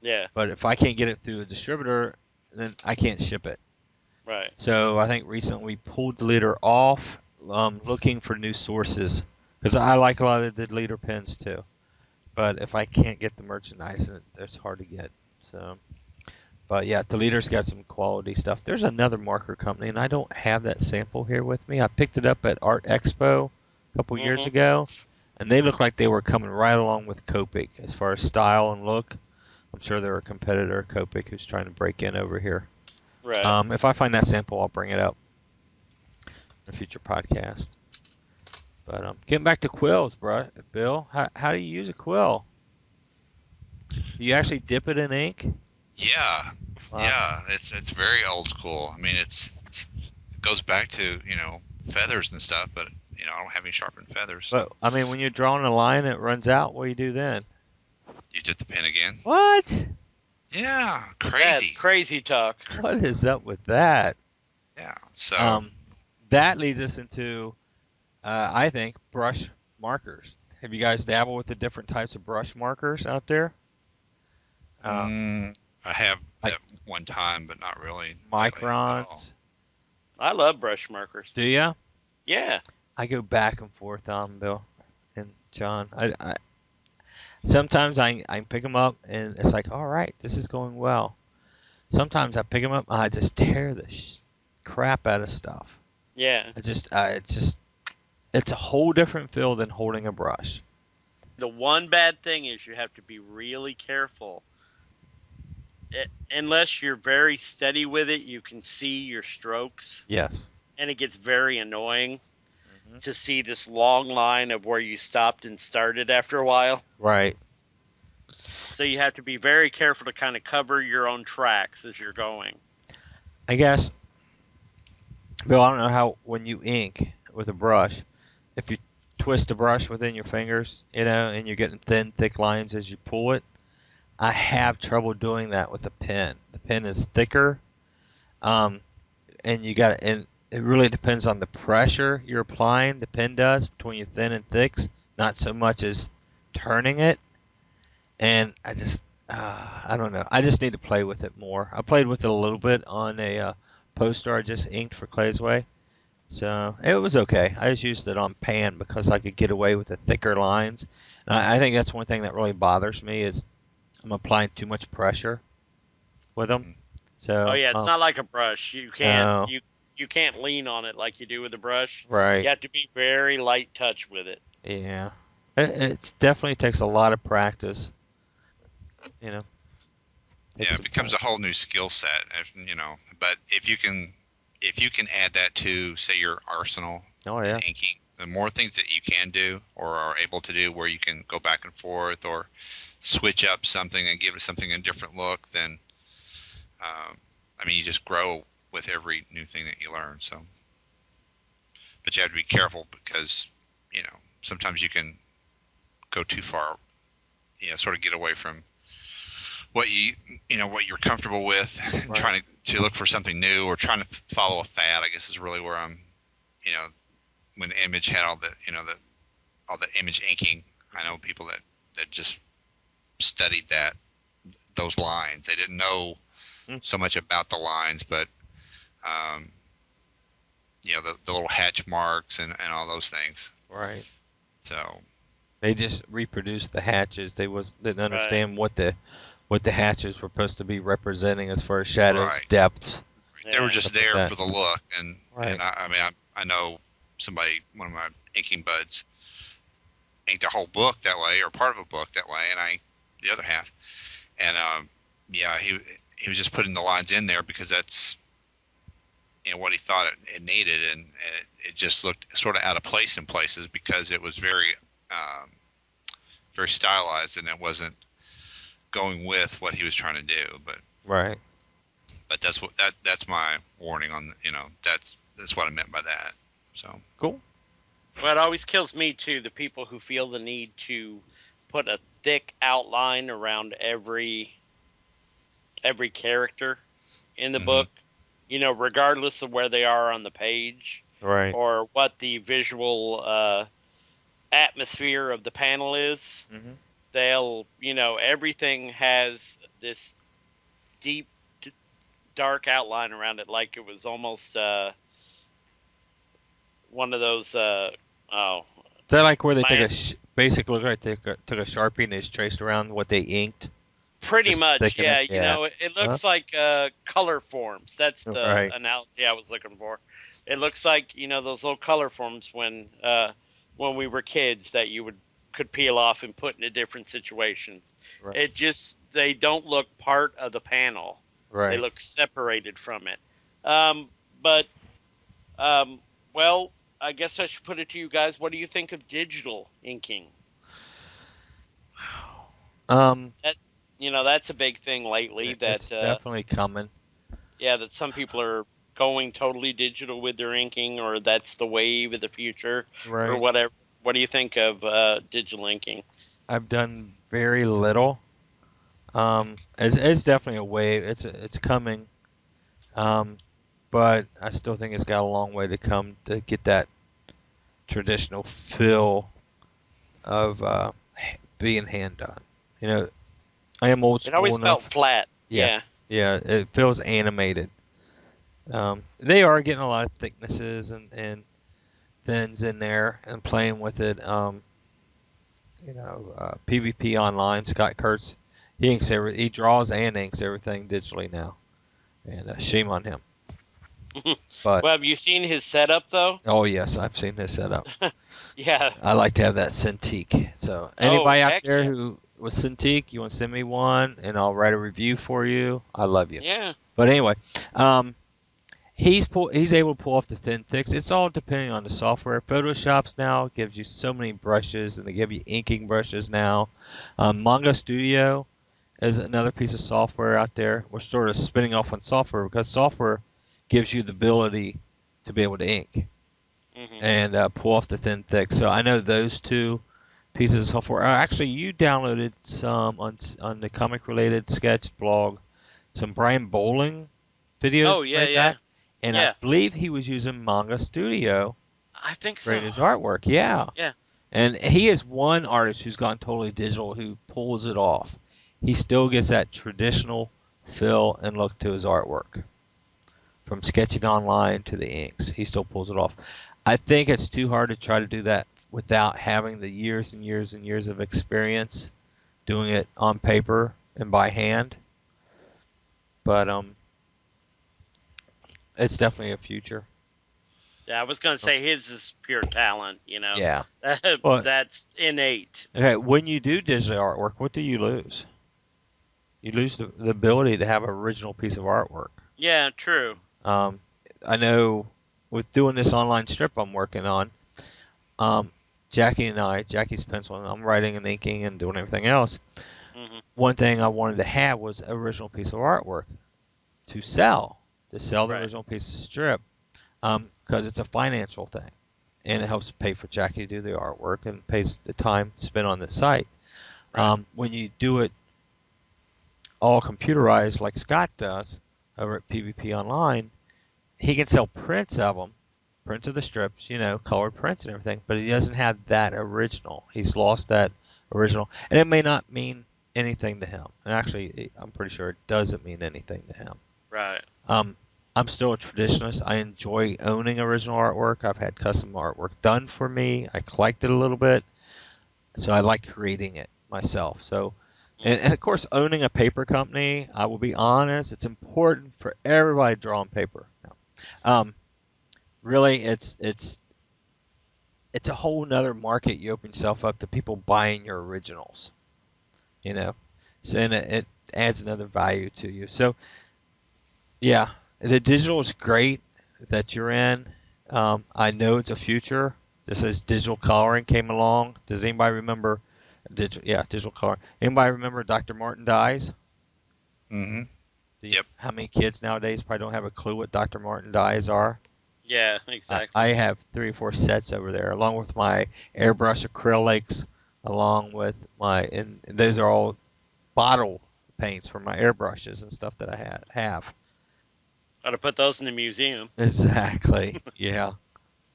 Yeah. But if I can't get it through a distributor, then I can't ship it. Right. So I think recently we pulled the leader off, looking for new sources. Because I like a lot of the leader pens too. But if I can't get the merchandise, it's hard to get. So, but yeah, the leader's got some quality stuff. There's another marker company, and I don't have that sample here with me. I picked it up at Art Expo a couple years ago, and they look like they were coming right along with Copic as far as style and look. I'm sure they're a competitor, Copic, who's trying to break in over here. Right. If I find that sample, I'll bring it up in a future podcast. But getting back to quills, Bill, how do you use a quill? Do you actually dip it in ink? Yeah. Wow. Yeah. It's very old school. I mean, it goes back to feathers and stuff, but I don't have any sharpened feathers. But when you're drawing a line and it runs out, what do you do then? You dip the pen again. What? Yeah. That's Crazy. crazy talk. What is up with that? Yeah. So that leads us into, I think, brush markers. Have you guys dabbled with the different types of brush markers out there? I have I- at one time, but not really. lately at all. Microns. I love brush markers. Do ya? Yeah. I go back and forth on 'em, Bill and John. I sometimes I pick them up and it's like, all right, this is going well. Sometimes I pick them up and I just tear the crap out of stuff. Yeah. It's a whole different feel than holding a brush. The one bad thing is you have to be really careful. Unless you're very steady with it, you can see your strokes, Yes. and it gets very annoying Mhm. to see this long line of where you stopped and started after a while. Right. So you have to be very careful to kind of cover your own tracks as you're going. I guess, Bill, I don't know how when you ink with a brush, if you twist the brush within your fingers, and you're getting thin, thick lines as you pull it. I have trouble doing that with a pen. The pen is thicker, and and it really depends on the pressure you're applying. The pen does between your thin and thicks, not so much as turning it. And I don't know. I just need to play with it more. I played with it a little bit on a poster I just inked for Clay's Way. So it was okay. I just used it on pan because I could get away with the thicker lines. And I think that's one thing that really bothers me is I'm applying too much pressure with them. So Oh yeah, it's not like a brush. You can't No. you can't lean on it like you do with a brush. right. You have to be very light touch with it. Yeah. It definitely takes a lot of practice. Yeah, Takes it some becomes a time. whole new skill set, But if you can add that to, say, your arsenal Oh in yeah. inking, the more things that you can do or are able to do, where you can go back and forth or switch up something and give it something a different look, then you just grow with every new thing that you learn. So, but you have to be careful because sometimes you can go too far. Sort of get away from what what you're comfortable with, Right. trying to look for something new or trying to follow a fad. I guess is really where I'm. When Image had all the image inking, I know people that just studied those lines. They didn't know so much about the lines, but the little hatch marks and all those things. Right. So They just reproduced the hatches. Didn't understand what the hatches were supposed to be representing as far as shadows, Right. depths. they were Yeah. just Stuff like there that. for the look, and Right. I know one of my inking buds inked a whole book that way, or part of a book that way, and I the other half. And he was just putting the lines in there because that's what he thought it needed, and it just looked sort of out of place in places because it was very very stylized, and it wasn't going with what he was trying to do. Right. But that's my warning on that's what I meant by that. So Cool. Well, it always kills me too, the people who feel the need to put a thick outline around every character in the Mhm. book, regardless of where they are on the page Right. or what the visual atmosphere of the panel is. Mhm. They'll, everything has this deep, dark outline around it, like it was almost one of those. Is that like where they My- basically look like they took a Sharpie and they just traced around what they inked? Pretty Just much, thicken yeah. it, yeah. It looks like color forms. That's the Right. analogy I was looking for. It looks like those little color forms when we were kids that you could peel off and put into different situations. Right. They don't look part of the panel. Right. They look separated from it. Well, I guess I should put it to you guys. What do you think of digital inking? That's a big thing lately. It's definitely coming. That some people are going totally digital with their inking, or that's the wave of the future, or Right. whatever. What do you think of digital inking? I've done very little. It's definitely a wave. It's coming. but I still think it's got a long way to come to get that traditional feel of being hand done. You know, I am old It school always felt enough. flat. Yeah, Yeah. yeah, it feels animated. They are getting a lot of thicknesses and thins in there and playing with it. PvP Online, Scott Kurtz, he draws and inks everything digitally now, and shame on him. But Well, have you seen his setup though? oh yes, I've seen his setup. Yeah. I like to have that Cintiq. So Oh, anybody out heck there yeah. who was Cintiq, you want to send me one, and I'll write a review for you. I love you. Yeah. But anyway, um, he's able to pull off the thin thicks. It's all depending on the software. Photoshop's now gives you so many brushes, and they give you inking brushes now. Manga Studio is another piece of software out there. We're sort of spinning off on software because software gives you the ability to be able to ink Hmm. and pull off the thin thick. So I know those two pieces of software. Actually, you downloaded some on the comic related sketch blog, some Brian Bowling videos Oh, he yeah, made yeah. back, and I Yeah. believe he was using Manga Studio I think to create so. his artwork. Yeah, Yeah. and he is one artist who's gone totally digital who pulls it off. He still gets that traditional feel and look to his artwork. From sketching online to the inks, he still pulls it off. I think it's too hard to try to do that without having the years and years and years of experience doing it on paper and by hand. But it's definitely a future. Yeah, I was gonna say his is pure talent. Yeah. Well, That's innate. okay. When you do digital artwork, what do you lose? You lose the ability to have an original piece of artwork. Yeah, true. Um, I know with doing this online strip I'm working on, um, Jackie's penciling, I'm writing and inking and doing everything else. Hmm. One thing I wanted to have was an original piece of artwork to sell the Right. original piece of strip, because it's a financial thing, and it helps pay for Jackie to do the artwork and pays the time spent on the site. Right. When you do it all computerized like Scott does over at PvP Online, he can sell prints of them, prints of the strips, colored prints and everything, but he doesn't have that original. He's lost that original, and it may not mean anything to him. And actually, I'm pretty sure it doesn't mean anything to him. Right. Um, I'm still a traditionalist. I enjoy owning original artwork. I've had custom artwork done for me. I collect it a little bit, so I like creating it myself. So, and of course, owning a paper company, I will be honest, it's important for everybody to draw on paper. Now, really, it's a whole nother market you open yourself up to people buying your originals. You know, so and it adds another value to you. So yeah, the digital is great that you're in. I know it's a future. Just as digital coloring came along. Does anybody remember digital coloring? Anybody remember Dr. Martin Dyes? Mm-hmm. Yep. How many kids nowadays probably don't have a clue what Dr. Martin dyes are? Yeah, exactly. I have 3 or 4 sets over there, along with my airbrush acrylics, along with and those are all bottle paints for my airbrushes and stuff that I have. Ought to put those in the museum. Exactly. Yeah.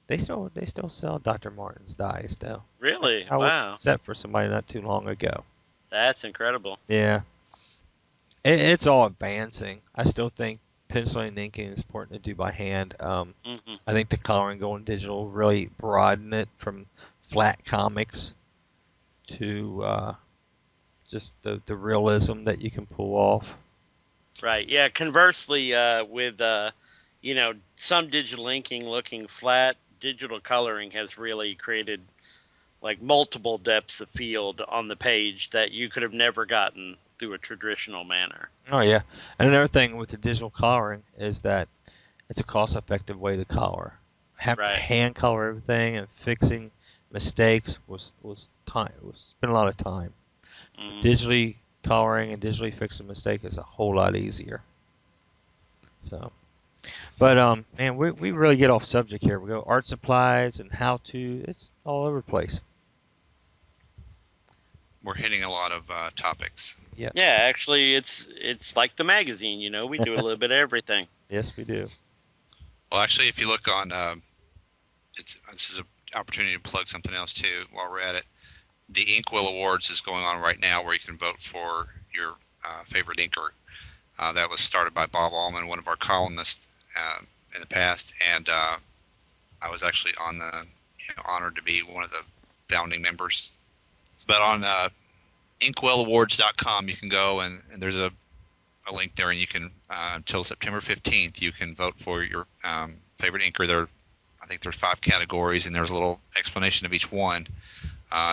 They still sell Dr. Martin's dyes though. Really? I was Wow. set for somebody not too long ago. That's incredible. Yeah. It's all advancing. I still think penciling and inking is important to do by hand. Hmm. I think the coloring going digital really broaden it from flat comics to just the realism that you can pull off. Right. Yeah. Conversely, with some digital inking looking flat, digital coloring has really created like multiple depths of field on the page that you could have never gotten through a traditional manner. Oh yeah, and another thing with the digital coloring is that it's a cost-effective way to color. Having to Right. hand color everything and fixing mistakes was spent a lot of time. Hmm. Digitally coloring and digitally fixing a mistake is a whole lot easier. So, but man, we really get off subject here. We go art supplies and how to. It's all over the place. We're hitting a lot of topics. Yeah. Yeah. Actually, it's like the magazine. We do a little bit of everything. Yes, we do. Well, actually, if you look on, this is an opportunity to plug something else too while we're at it. The Inkwell Awards is going on right now, where you can vote for your favorite inker. That was started by Bob Allman, one of our columnists in the past, and I was actually on the honored to be one of the founding members. But on inkwellawards.com, you can go and there's a link there, and you can until September 15th, you can vote for your favorite inker. I think there's 5 categories, and there's a little explanation of each one.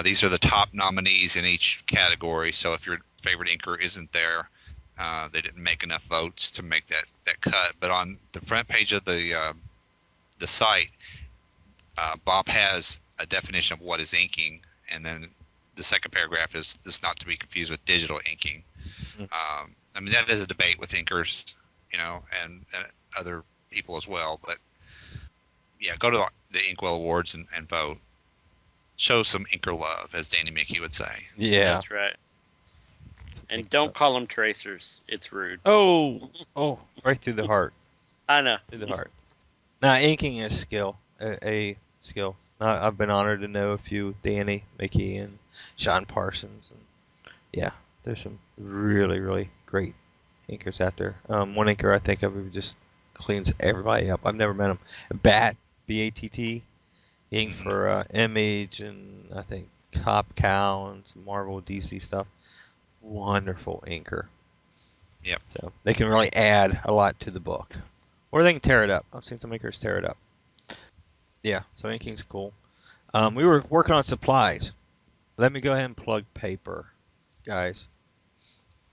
These are the top nominees in each category. So if your favorite inker isn't there, they didn't make enough votes to make that cut. But on the front page of the site, Bob has a definition of what is inking, and then the second paragraph is this not to be confused with digital inking. I mean, that is a debate with inkers, and other people as well. But yeah, go to the Inkwell Awards and vote. Show some inker love, as Danny Mickey would say. Yeah. That's right. And don't call them tracers. It's rude. Oh, right through the heart. I know. Through the heart. Now, inking is skill, a skill. I've been honored to know a few, Danny Mickey and Sean Parsons. And yeah, there's some really, really great inkers out there. One inker I think of who just cleans everybody up. I've never met him. Batt, B-A-T-T, ink for Image and I think Cop Cow and some Marvel DC stuff. Wonderful inker. Yep. So they can really add a lot to the book. Or they can tear it up. I've seen some inkers tear it up. Yeah, so inking's cool. We were working on supplies. Let me go ahead and plug paper, guys.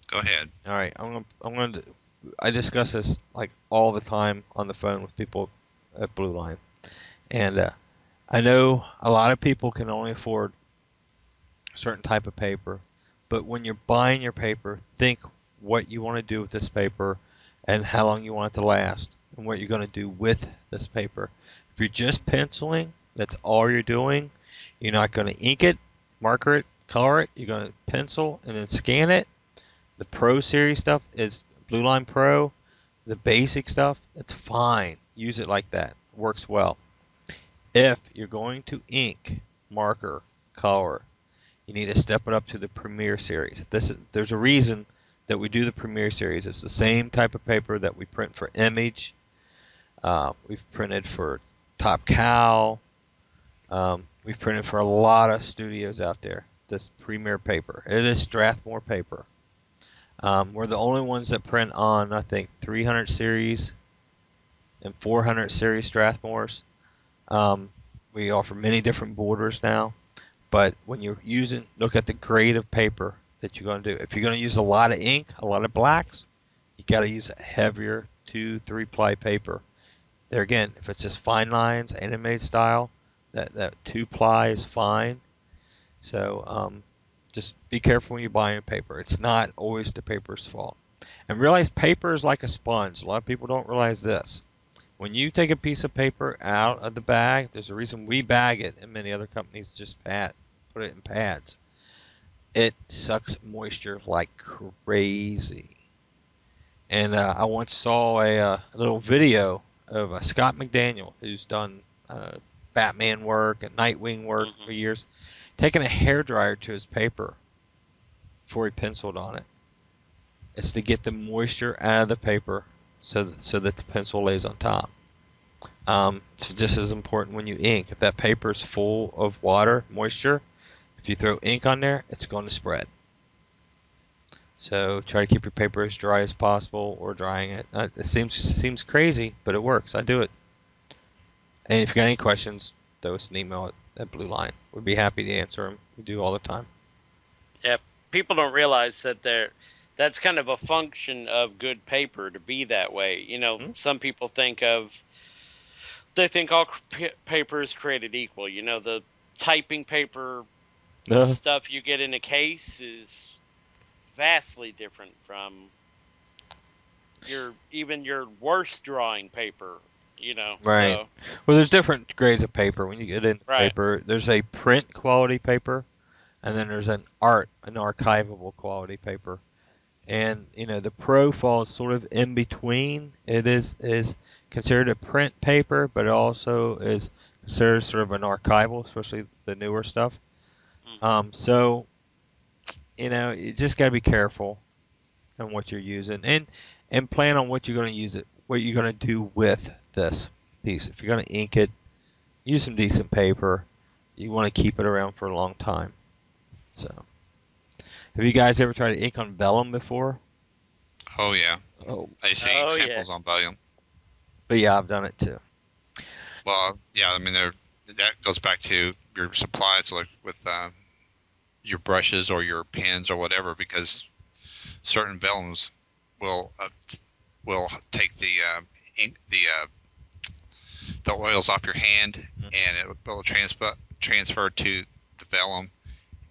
Go ahead. All right, I discuss this like all the time on the phone with people at Blue Line, and I know a lot of people can only afford a certain type of paper, but when you're buying your paper, think what you want to do with this paper, and how long you want it to last, and what you're going to do with this paper. If you're just penciling, that's all you're doing. You're not going to ink it, marker it, color it. You're going to pencil and then scan it. The Pro Series stuff is Blue Line Pro. The basic stuff, it's fine. Use it like that. It works well. If you're going to ink, marker, color, you need to step it up to the Premier Series. There's a reason that we do the Premier Series. It's the same type of paper that we print for Image. We've printed for Top Cow. We've printed for a lot of studios out there. This Premier paper. It is Strathmore paper. We're the only ones that print on, I think, 300 series and 400 series Strathmores. We offer many different borders now. But when you're look at the grade of paper that you're going to do. If you're going to use a lot of ink, a lot of blacks, you got to use a heavier 2-3 ply paper. There again, if it's just fine lines, animated style, that 2 ply is fine. So just be careful when you're buying paper. It's not always the paper's fault. And realize paper is like a sponge. A lot of people don't realize this. When you take a piece of paper out of the bag, there's a reason we bag it, and many other companies just put it in pads. It sucks moisture like crazy. And I once saw a little video of Scott McDaniel, who's done Batman work and Nightwing work for years, taking a hairdryer to his paper before he penciled on it. It's to get the moisture out of the paper so that the pencil lays on top. It's just as important when you ink. If that paper is full of water, moisture, if you throw ink on there, it's going to spread. So try to keep your paper as dry as possible, or drying it. It seems crazy, but it works. I do it. And if you got any questions, throw us an email at Blue Line. We'd be happy to answer them. We do all the time. Yeah, people don't realize that that's kind of a function of good paper to be that way. Some people think all paper is created equal. The typing paper stuff you get in a case is vastly different from your worst drawing paper. Right. So. Well, there's different grades of paper. When you get into paper, there's a print quality paper, and then there's an archivable quality paper. And the Pro falls sort of in between. It is considered a print paper, but it also is considered sort of an archival, especially the newer stuff. So, you just got to be careful on what you're using, and plan on what you're going to use it, what you're going to do with this piece. If you're going to ink it, use some decent paper. You want to keep it around for a long time. So, have you guys ever tried to ink on vellum before? Oh yeah. Oh, I see samples on volume. but yeah, I've done it too. Well, yeah, I mean, that goes back to your supplies, like with your brushes or your pens or whatever, because certain vellums will take the ink, the oils off your hand, and it will transfer to the vellum.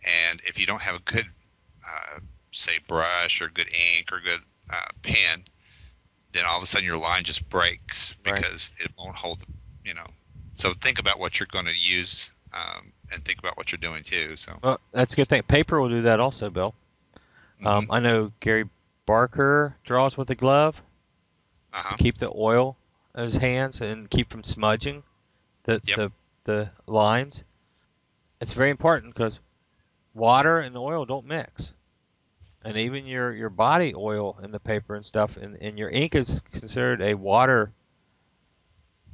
And if you don't have a good, say, brush or good ink or good pen, then all of a sudden your line just breaks because it won't hold. So think about what you're going to use, and think about what you're doing too. So. Well, that's a good thing. Paper will do that also, Bill. I know Gary Barker draws with a glove to keep the oil in his hands and keep from smudging the lines. It's very important because water and oil don't mix. And even your body oil in the paper and stuff, and your ink is considered a water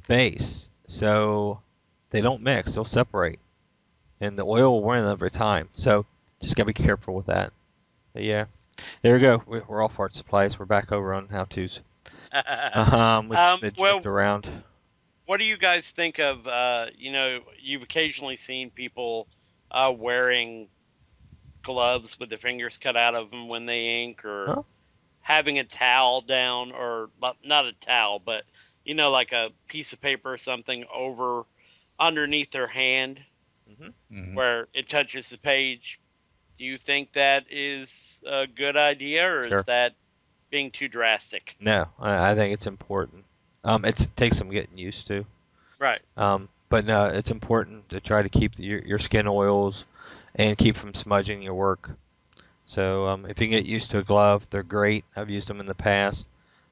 base, so they don't mix, they'll separate. And the oil will run over time, so just gotta be careful with that. But yeah, there we go. We're off art supplies. We're back over on how-tos. We jumped around. What do you guys think of, you've occasionally seen people wearing gloves with the fingers cut out of them when they ink, or having a towel down, or not a towel, but, like a piece of paper or something underneath their hand where it touches the page. Do you think that is a good idea, or is that being too drastic? No, I think it's important. It takes some getting used to. Right. But no, it's important to try to keep your skin oils and keep from smudging your work. So if you can get used to a glove, they're great. I've used them in the past.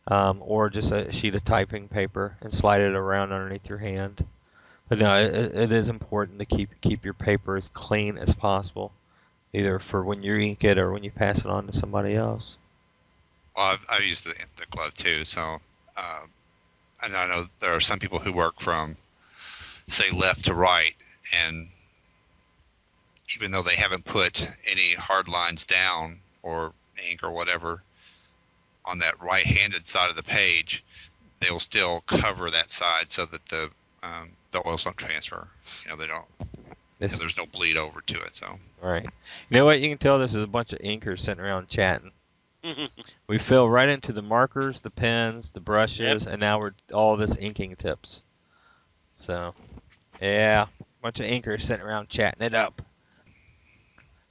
Or just a sheet of typing paper and slide it around underneath your hand. But no, it is important to keep your paper as clean as possible, either for when you ink it or when you pass it on to somebody else. Well, I've used the glove too, so and I know there are some people who work from, say, left to right, and even though they haven't put any hard lines down or ink or whatever on that right-handed side of the page, they will still cover that side so that the oils don't transfer. They don't. There's no bleed over to it. So. Right. You know what? You can tell this is a bunch of inkers sitting around chatting. We fell right into the markers, the pens, the brushes, and now we're all this inking tips. So, yeah, bunch of inkers sitting around chatting it up.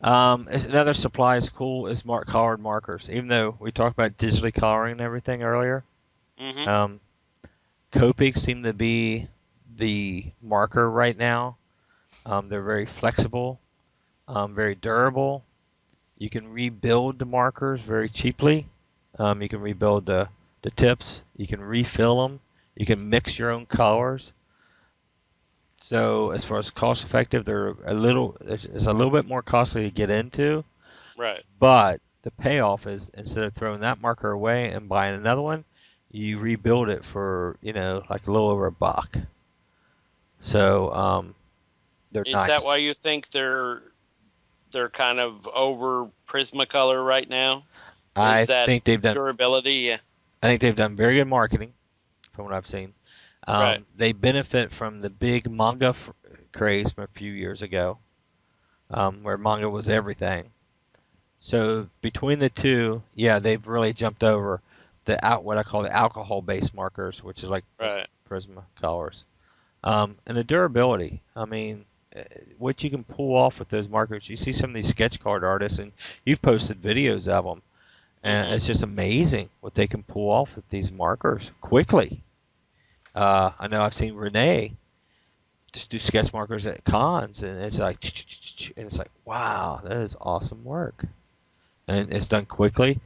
Another supply is cool is colored markers. Even though we talked about digitally coloring and everything earlier, Copics seem to be the marker right now. They're very flexible, very durable. You can rebuild the markers very cheaply. You can rebuild the tips. You can refill them. You can mix your own colors. So as far as cost effective, it's a little bit more costly to get into. Right. But the payoff is, instead of throwing that marker away and buying another one, you rebuild it for, like a little over $1. So they're nice. Is that why you think they're kind of over Prismacolor right now? I think they've done durability. Yeah. I think they've done very good marketing, from what I've seen. Right. They benefit from the big manga craze from a few years ago, where manga was everything. So between the two, they've really jumped over what I call the alcohol-based markers, which is like Prismacolors. And the durability. I mean, what you can pull off with those markers. You see some of these sketch card artists, and you've posted videos of them, and it's just amazing what they can pull off with these markers quickly. I know I've seen Renee just do sketch markers at cons, and it's like, wow, that is awesome work. And it's done quickly.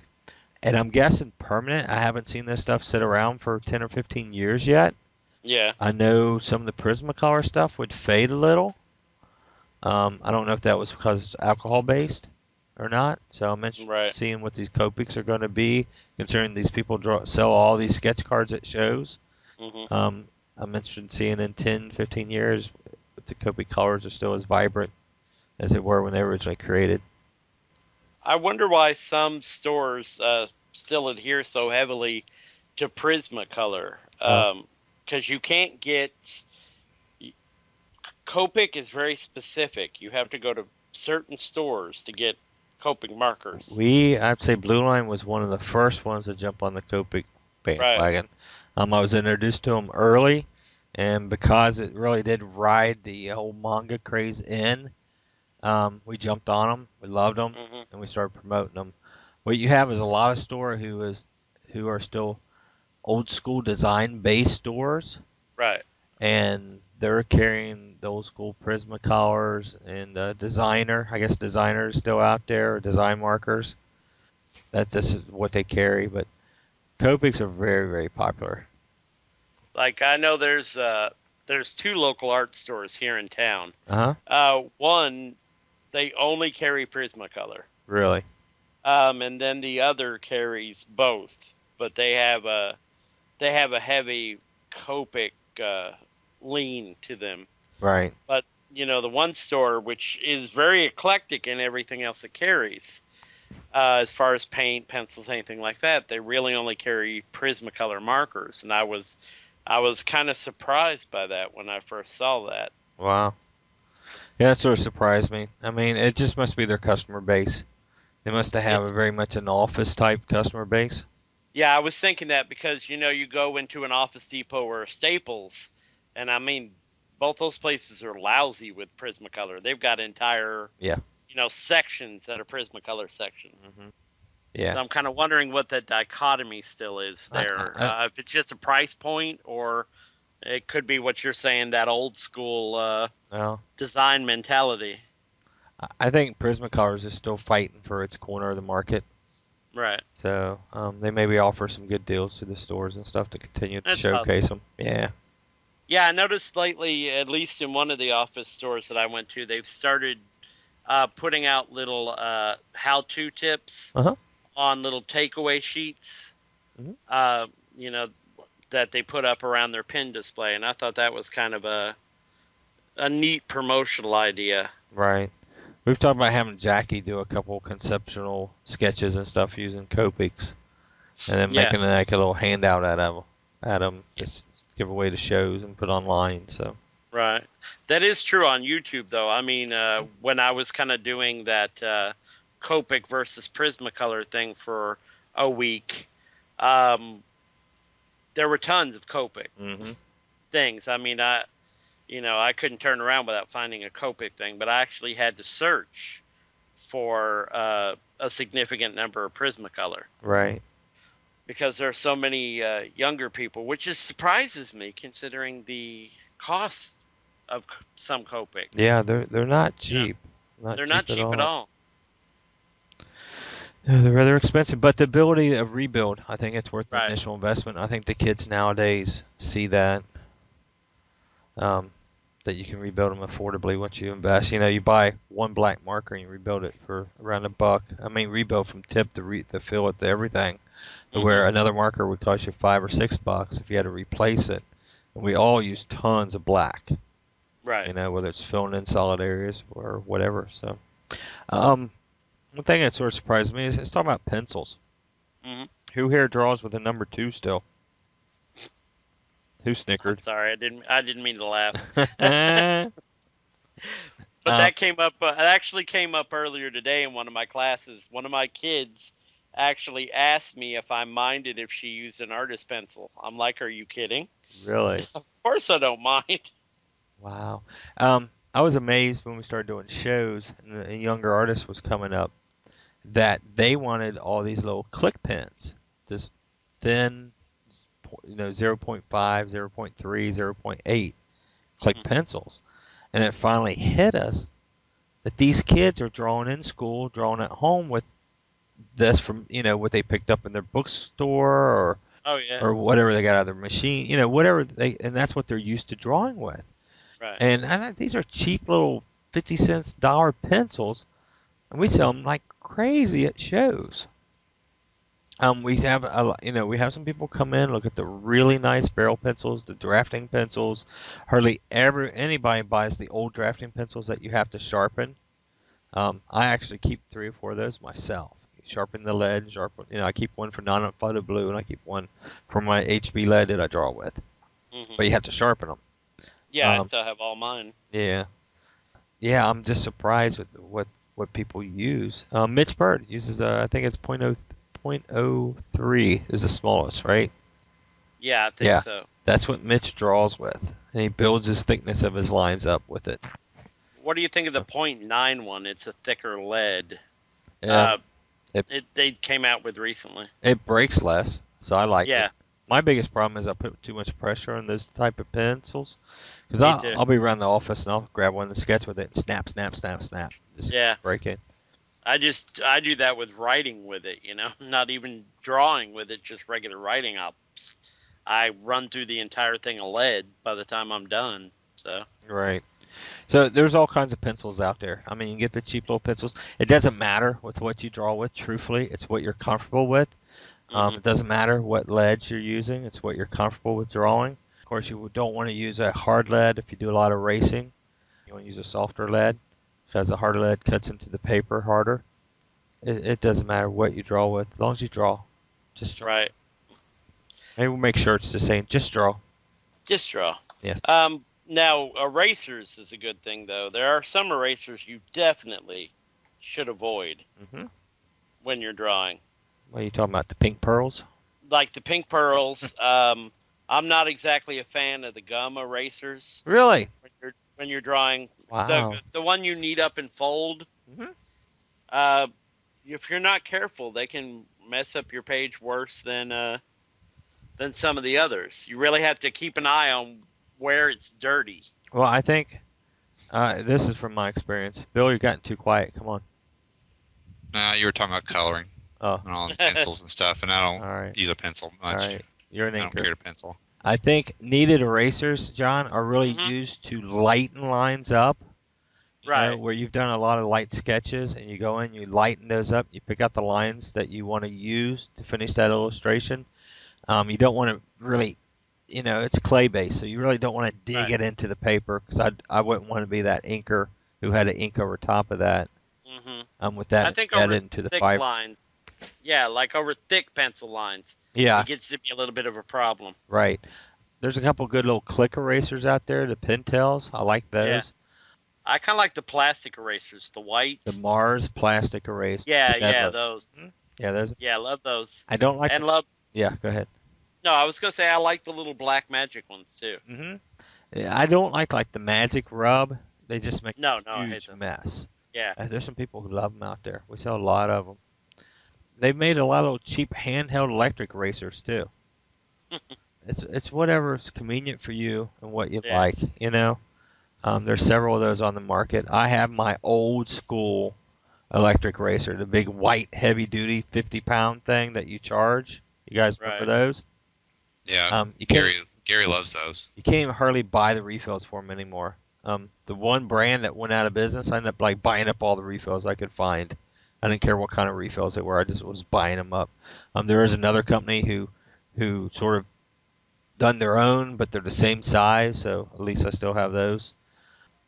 And I'm guessing permanent. I haven't seen this stuff sit around for 10 or 15 years yet. Yeah. I know some of the Prismacolor stuff would fade a little. I don't know if that was because it's alcohol based or not. So I'm interested in Right. seeing what these Copics are going to be, considering these people sell all these sketch cards at shows. Hmm. I'm interested in seeing in 10, 15 years if the Copic colors are still as vibrant as they were when they were originally created. I wonder why some stores still adhere so heavily to Prismacolor. Because you can't get. Copic is very specific. You have to go to certain stores to get Copic markers. I'd say Blue Line was one of the first ones to jump on the Copic bandwagon. I was introduced to them early, and because it really did ride the whole manga craze in, we jumped on them. We loved them, Hmm. and we started promoting them. What you have is a lot of stores who are still old school design based stores, Right. and they're carrying the old school Prismacolors and designer. I guess designer is still out there, or design markers. This is what they carry, but Copics are very, very popular. Like I know there's two local art stores here in town. One, they only carry Prismacolor. Really? And then the other carries both, but they have a heavy Copic lean to them. Right. But the one store, which is very eclectic in everything else it carries, as far as paint, pencils, anything like that, they really only carry Prismacolor markers, and I was kind of surprised by that when I first saw that. Wow. Yeah, that sort of surprised me. I mean, it just must be their customer base. They must have a very much an office type customer base. Yeah, I was thinking that because you go into an Office Depot or a Staples, and I mean, both those places are lousy with Prismacolor. They've got entire sections that are Prismacolor sections. Mm-hmm. Yeah. So I'm kind of wondering what that dichotomy still is there. If it's just a price point, or it could be what you're saying, that old school design mentality. I think Prismacolors is still fighting for its corner of the market. Right. So they maybe offer some good deals to the stores and stuff to continue to showcase them. Yeah. Yeah, I noticed lately, at least in one of the office stores that I went to, they've started putting out little how-to tips on little takeaway sheets. Mm-hmm. That they put up around their pin display, and I thought that was kind of a neat promotional idea. Right. We've talked about having Jackie do a couple conceptual sketches and stuff using Copics, and then making like a little handout out of them, just give away to shows and put online. So. Right. That is true on YouTube, though. I mean, when I was kind of doing that Copic versus Prismacolor thing for a week, there were tons of Copic things. I mean, I couldn't turn around without finding a Copic thing, but I actually had to search for a significant number of Prismacolor. Right. Because there are so many younger people, which just surprises me considering the cost of some Copic. Yeah, they're not cheap. They're not cheap at all. Yeah, they're rather expensive, but the ability of rebuild, I think it's worth the initial investment. I think the kids nowadays see that that you can rebuild them affordably once you invest. You buy one black marker and you rebuild it for around $1. I mean, rebuild from tip to fill it to everything. Where another marker would cost you $5 or $6 if you had to replace it. And we all use tons of black. Right. Whether it's filling in solid areas or whatever. So, one thing that sort of surprised me is talking about pencils. Mm-hmm. Who here draws with a number 2 still? Who snickered? I'm sorry, I didn't mean to laugh. But that came up. It actually came up earlier today in one of my classes. One of my kids actually asked me if I minded if she used an artist pencil. I'm like, are you kidding? Really? Of course I don't mind. Wow. I was amazed when we started doing shows and a younger artist was coming up that they wanted all these little click pens, just thin, 0.5, 0.3, 0.8 click pencils. And it finally hit us that these kids are drawing in school, drawing at home with this from what they picked up in their bookstore Oh yeah. or whatever they got out of their machine, whatever and that's what they're used to drawing with. Right. And these are cheap little 50 cents dollar pencils, and we sell them like crazy at shows. We have we have some people come in look at the really nice barrel pencils, the drafting pencils. Hardly ever anybody buys the old drafting pencils that you have to sharpen. I actually keep 3 or 4 of those myself. Sharpen the lead, I keep one for non-photo blue, and I keep one for my HB lead that I draw with. Hmm. But you have to sharpen them. Yeah, I still have all mine. Yeah, I'm just surprised with what people use. Mitch Bird uses I think it's .03 is the smallest, right? Yeah, I think so. That's what Mitch draws with, and he builds his thickness of his lines up with it. What do you think of the .9 one? It's a thicker lead. Yeah, They came out with recently. it breaks less, so I like Yeah. it. My biggest problem is I put too much pressure on those type of pencils, because Me too. I'll be around the office and I'll grab one and sketch with it and snap, snap, snap, snap, just Yeah. break it. I do that with writing with it, not even drawing with it, just regular writing. I run through the entire thing of lead by the time I'm done. So. Right. So there's all kinds of pencils out there. I mean, you can get the cheap little pencils. It doesn't matter with what you draw with. Truthfully, it's what you're comfortable with. Mhm. It doesn't matter what leads you're using. It's what you're comfortable with drawing. Of course, you don't want to use a hard lead if you do a lot of racing. You want to use a softer lead because the hard lead cuts into the paper harder. It doesn't matter what you draw with, as long as you draw. Just draw. Right. Maybe we'll make shirts just saying, just draw. Just draw. Yes. Now, erasers is a good thing, though. There are some erasers you definitely should avoid when you're drawing. What are you talking about, the pink pearls? Like the pink pearls. I'm not exactly a fan of the gum erasers. Really? When you're drawing. Wow. The one you knead up and fold. If you're not careful, they can mess up your page worse than some of the others. You really have to keep an eye on where it's dirty. Well, I think this is from my experience. Bill, you've gotten too quiet. Come on. Nah, you were talking about coloring. Oh. And all the pencils and stuff, and I don't use a pencil much. All right. You're an I inker. don't care to pencil. I think kneaded erasers, John, are really used to lighten lines up. Right. Where you've done a lot of light sketches, and you go in, you lighten those up, you pick out the lines that you want to use to finish that illustration. You don't want to really, it's clay-based, so you really don't want to dig it into the paper, because I wouldn't want to be that inker who had to ink over top of that. With that I think added over into the thick fiber. lines. Yeah, like over thick pencil lines. Yeah. It gets to be a little bit of a problem. Right. There's a couple good little click erasers out there, the Pentel's. I like those. Yeah. I kind of like the plastic erasers, the white. The Mars plastic erasers. Yeah, those. Yeah, those. Yeah, I love those. I don't like. Yeah, go ahead. No, I was gonna say I like the little black magic ones too. I don't like the magic rub. They just make a huge mess. Yeah. There's some people who love them out there. We sell a lot of them. They've made a lot of cheap handheld electric erasers too. It's whatever's convenient for you and what you like. There's several of those on the market. I have my old school electric eraser, the big white heavy duty 50-pound thing that you charge. You guys remember those? Yeah. Gary loves those. You can't even hardly buy the refills for them anymore. The one brand that went out of business, I ended up buying up all the refills I could find. I didn't care what kind of refills they were. I just was buying them up. There is another company who sort of done their own, but they're the same size, so at least I still have those.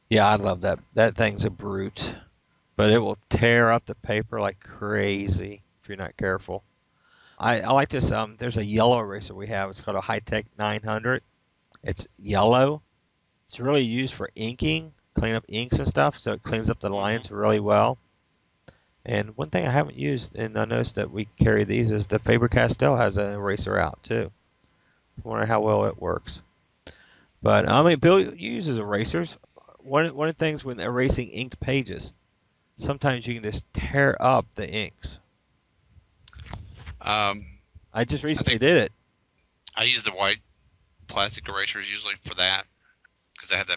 Yeah, I love that. That thing's a brute, but it will tear up the paper like crazy if you're not careful. I like this. There's a yellow eraser we have. It's called a Hi-Tech 900. It's yellow. It's really used for inking, clean up inks and stuff, so it cleans up the lines really well. And one thing I haven't used, and I noticed that we carry these, is the Faber-Castell has an eraser out too. I wonder how well it works. But Bill uses erasers. One of the things when erasing inked pages, sometimes you can just tear up the inks. I just recently did it. I use the white plastic erasers usually for that, because I have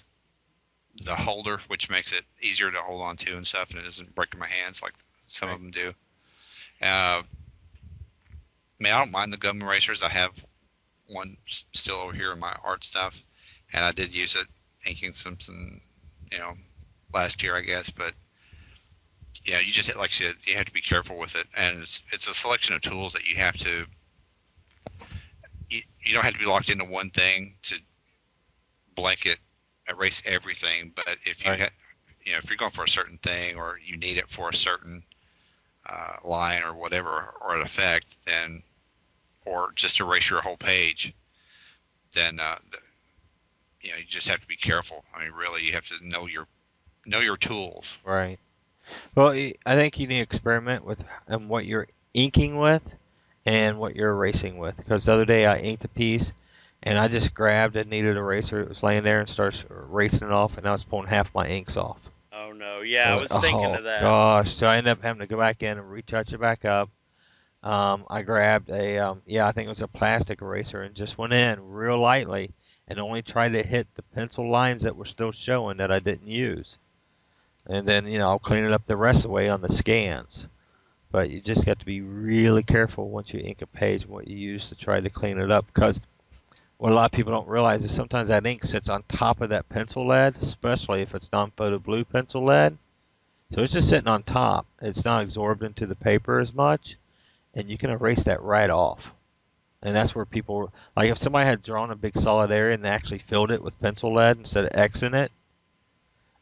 the holder, which makes it easier to hold on to and stuff, and it doesn't break in my hands like some of them do. Man, I don't mind the gum erasers. I have one still over here in my art stuff, and I did use it inking some last year, I guess. But yeah, you just like you said, you have to be careful with it, and it's a selection of tools that you have to. You don't have to be locked into one thing to blanket erase everything. But if you Right. if you're going for a certain thing or you need it for a certain line or whatever or an effect, then or just erase your whole page, then you just have to be careful. I mean, really, you have to know your tools. Right. Well, I think you need to experiment with what you're inking with and what you're erasing with. Because the other day I inked a piece, and I just grabbed a kneaded eraser that was laying there and started erasing it off, and I was pulling half my inks off. Oh no, yeah, I So, was thinking oh of that. gosh, so I ended up having to go back in and retouch it back up. I grabbed I think it was a plastic eraser and just went in real lightly and only tried to hit the pencil lines that were still showing that I didn't use. And then, I'll clean it up the rest of the way on the scans. But you just got to be really careful once you ink a page and what you use to try to clean it up. Because what a lot of people don't realize is sometimes that ink sits on top of that pencil lead, especially if it's non-photo blue pencil lead. So it's just sitting on top. It's not absorbed into the paper as much, and you can erase that right off. And that's where people, like if somebody had drawn a big solid area and they actually filled it with pencil lead instead of Xing it,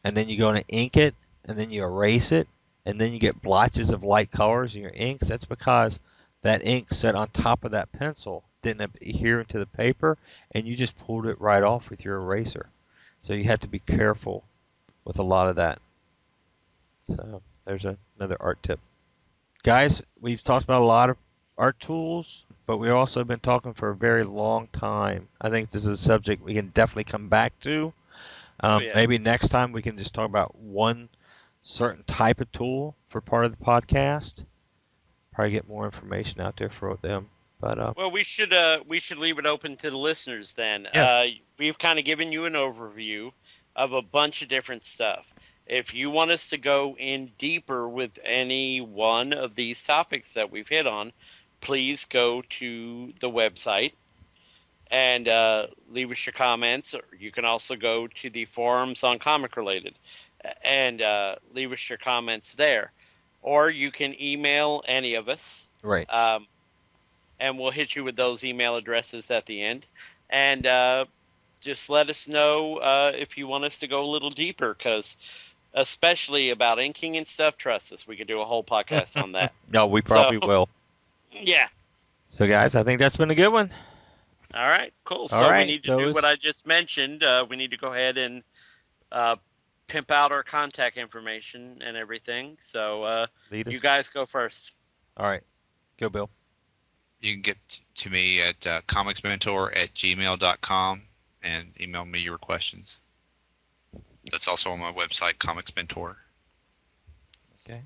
and then you go and ink it, and then you erase it, and then you get blotches of light colors in your inks, that's because that ink set on top of that pencil didn't adhere to the paper, and you just pulled it right off with your eraser. So you have to be careful with a lot of that. So there's another art tip. Guys, we've talked about a lot of art tools, but we've also been talking for a very long time. I think this is a subject we can definitely come back to. Oh yeah. Maybe next time we can just talk about one certain type of tool for part of the podcast. Probably get more information out there for them. But Well, we should leave it open to the listeners then. Yes. We've kind of given you an overview of a bunch of different stuff. If you want us to go in deeper with any one of these topics that we've hit on, please go to the website and leave us your comments. Or you can also go to the forums on Comic Related and leave us your comments there. Or you can email any of us. right. And we'll hit you with those email addresses at the end. And just let us know if you want us to go a little deeper, because especially about inking and stuff, trust us, we could do a whole podcast on that. No, we probably So, will. yeah. So, guys, I think that's been a good one. All right, cool. All So right, we need to so do it's- what I just mentioned. We need to go ahead and pimp out our contact information and everything. So Lead us. you guys go first. All right. Go, Bill. You can get to me at comicsmentor@gmail.com and email me your questions. That's also on my website, Comics Mentor. Okay.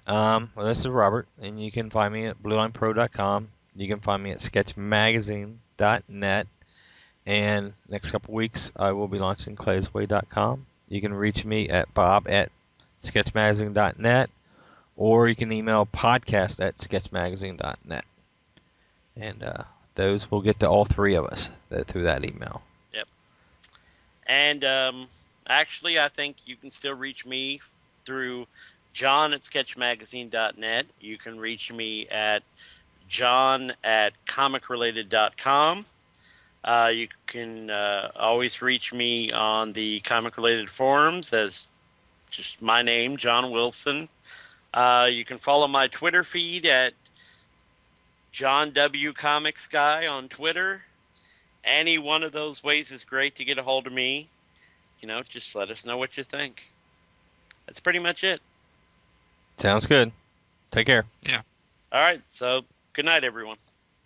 Well, this is Robert, and you can find me at bluelinepro.com. You can find me at sketchmagazine.net. And next couple weeks, I will be launching claysway.com. You can reach me at bob@sketchmagazine.net, or you can email podcast@sketchmagazine.net. And those will get to all three of us through that email. Yep. And actually, I think you can still reach me through john@sketchmagazine.net. You can reach me at john@comicrelated.com. You can always reach me on the Comic Related forums as just my name, John Wilson. You can follow my Twitter feed at John W. Comics Guy on Twitter. Any one of those ways is great to get a hold of me. Just let us know what you think. That's pretty much it. Sounds good. Take care. Yeah. All right, so good night, everyone.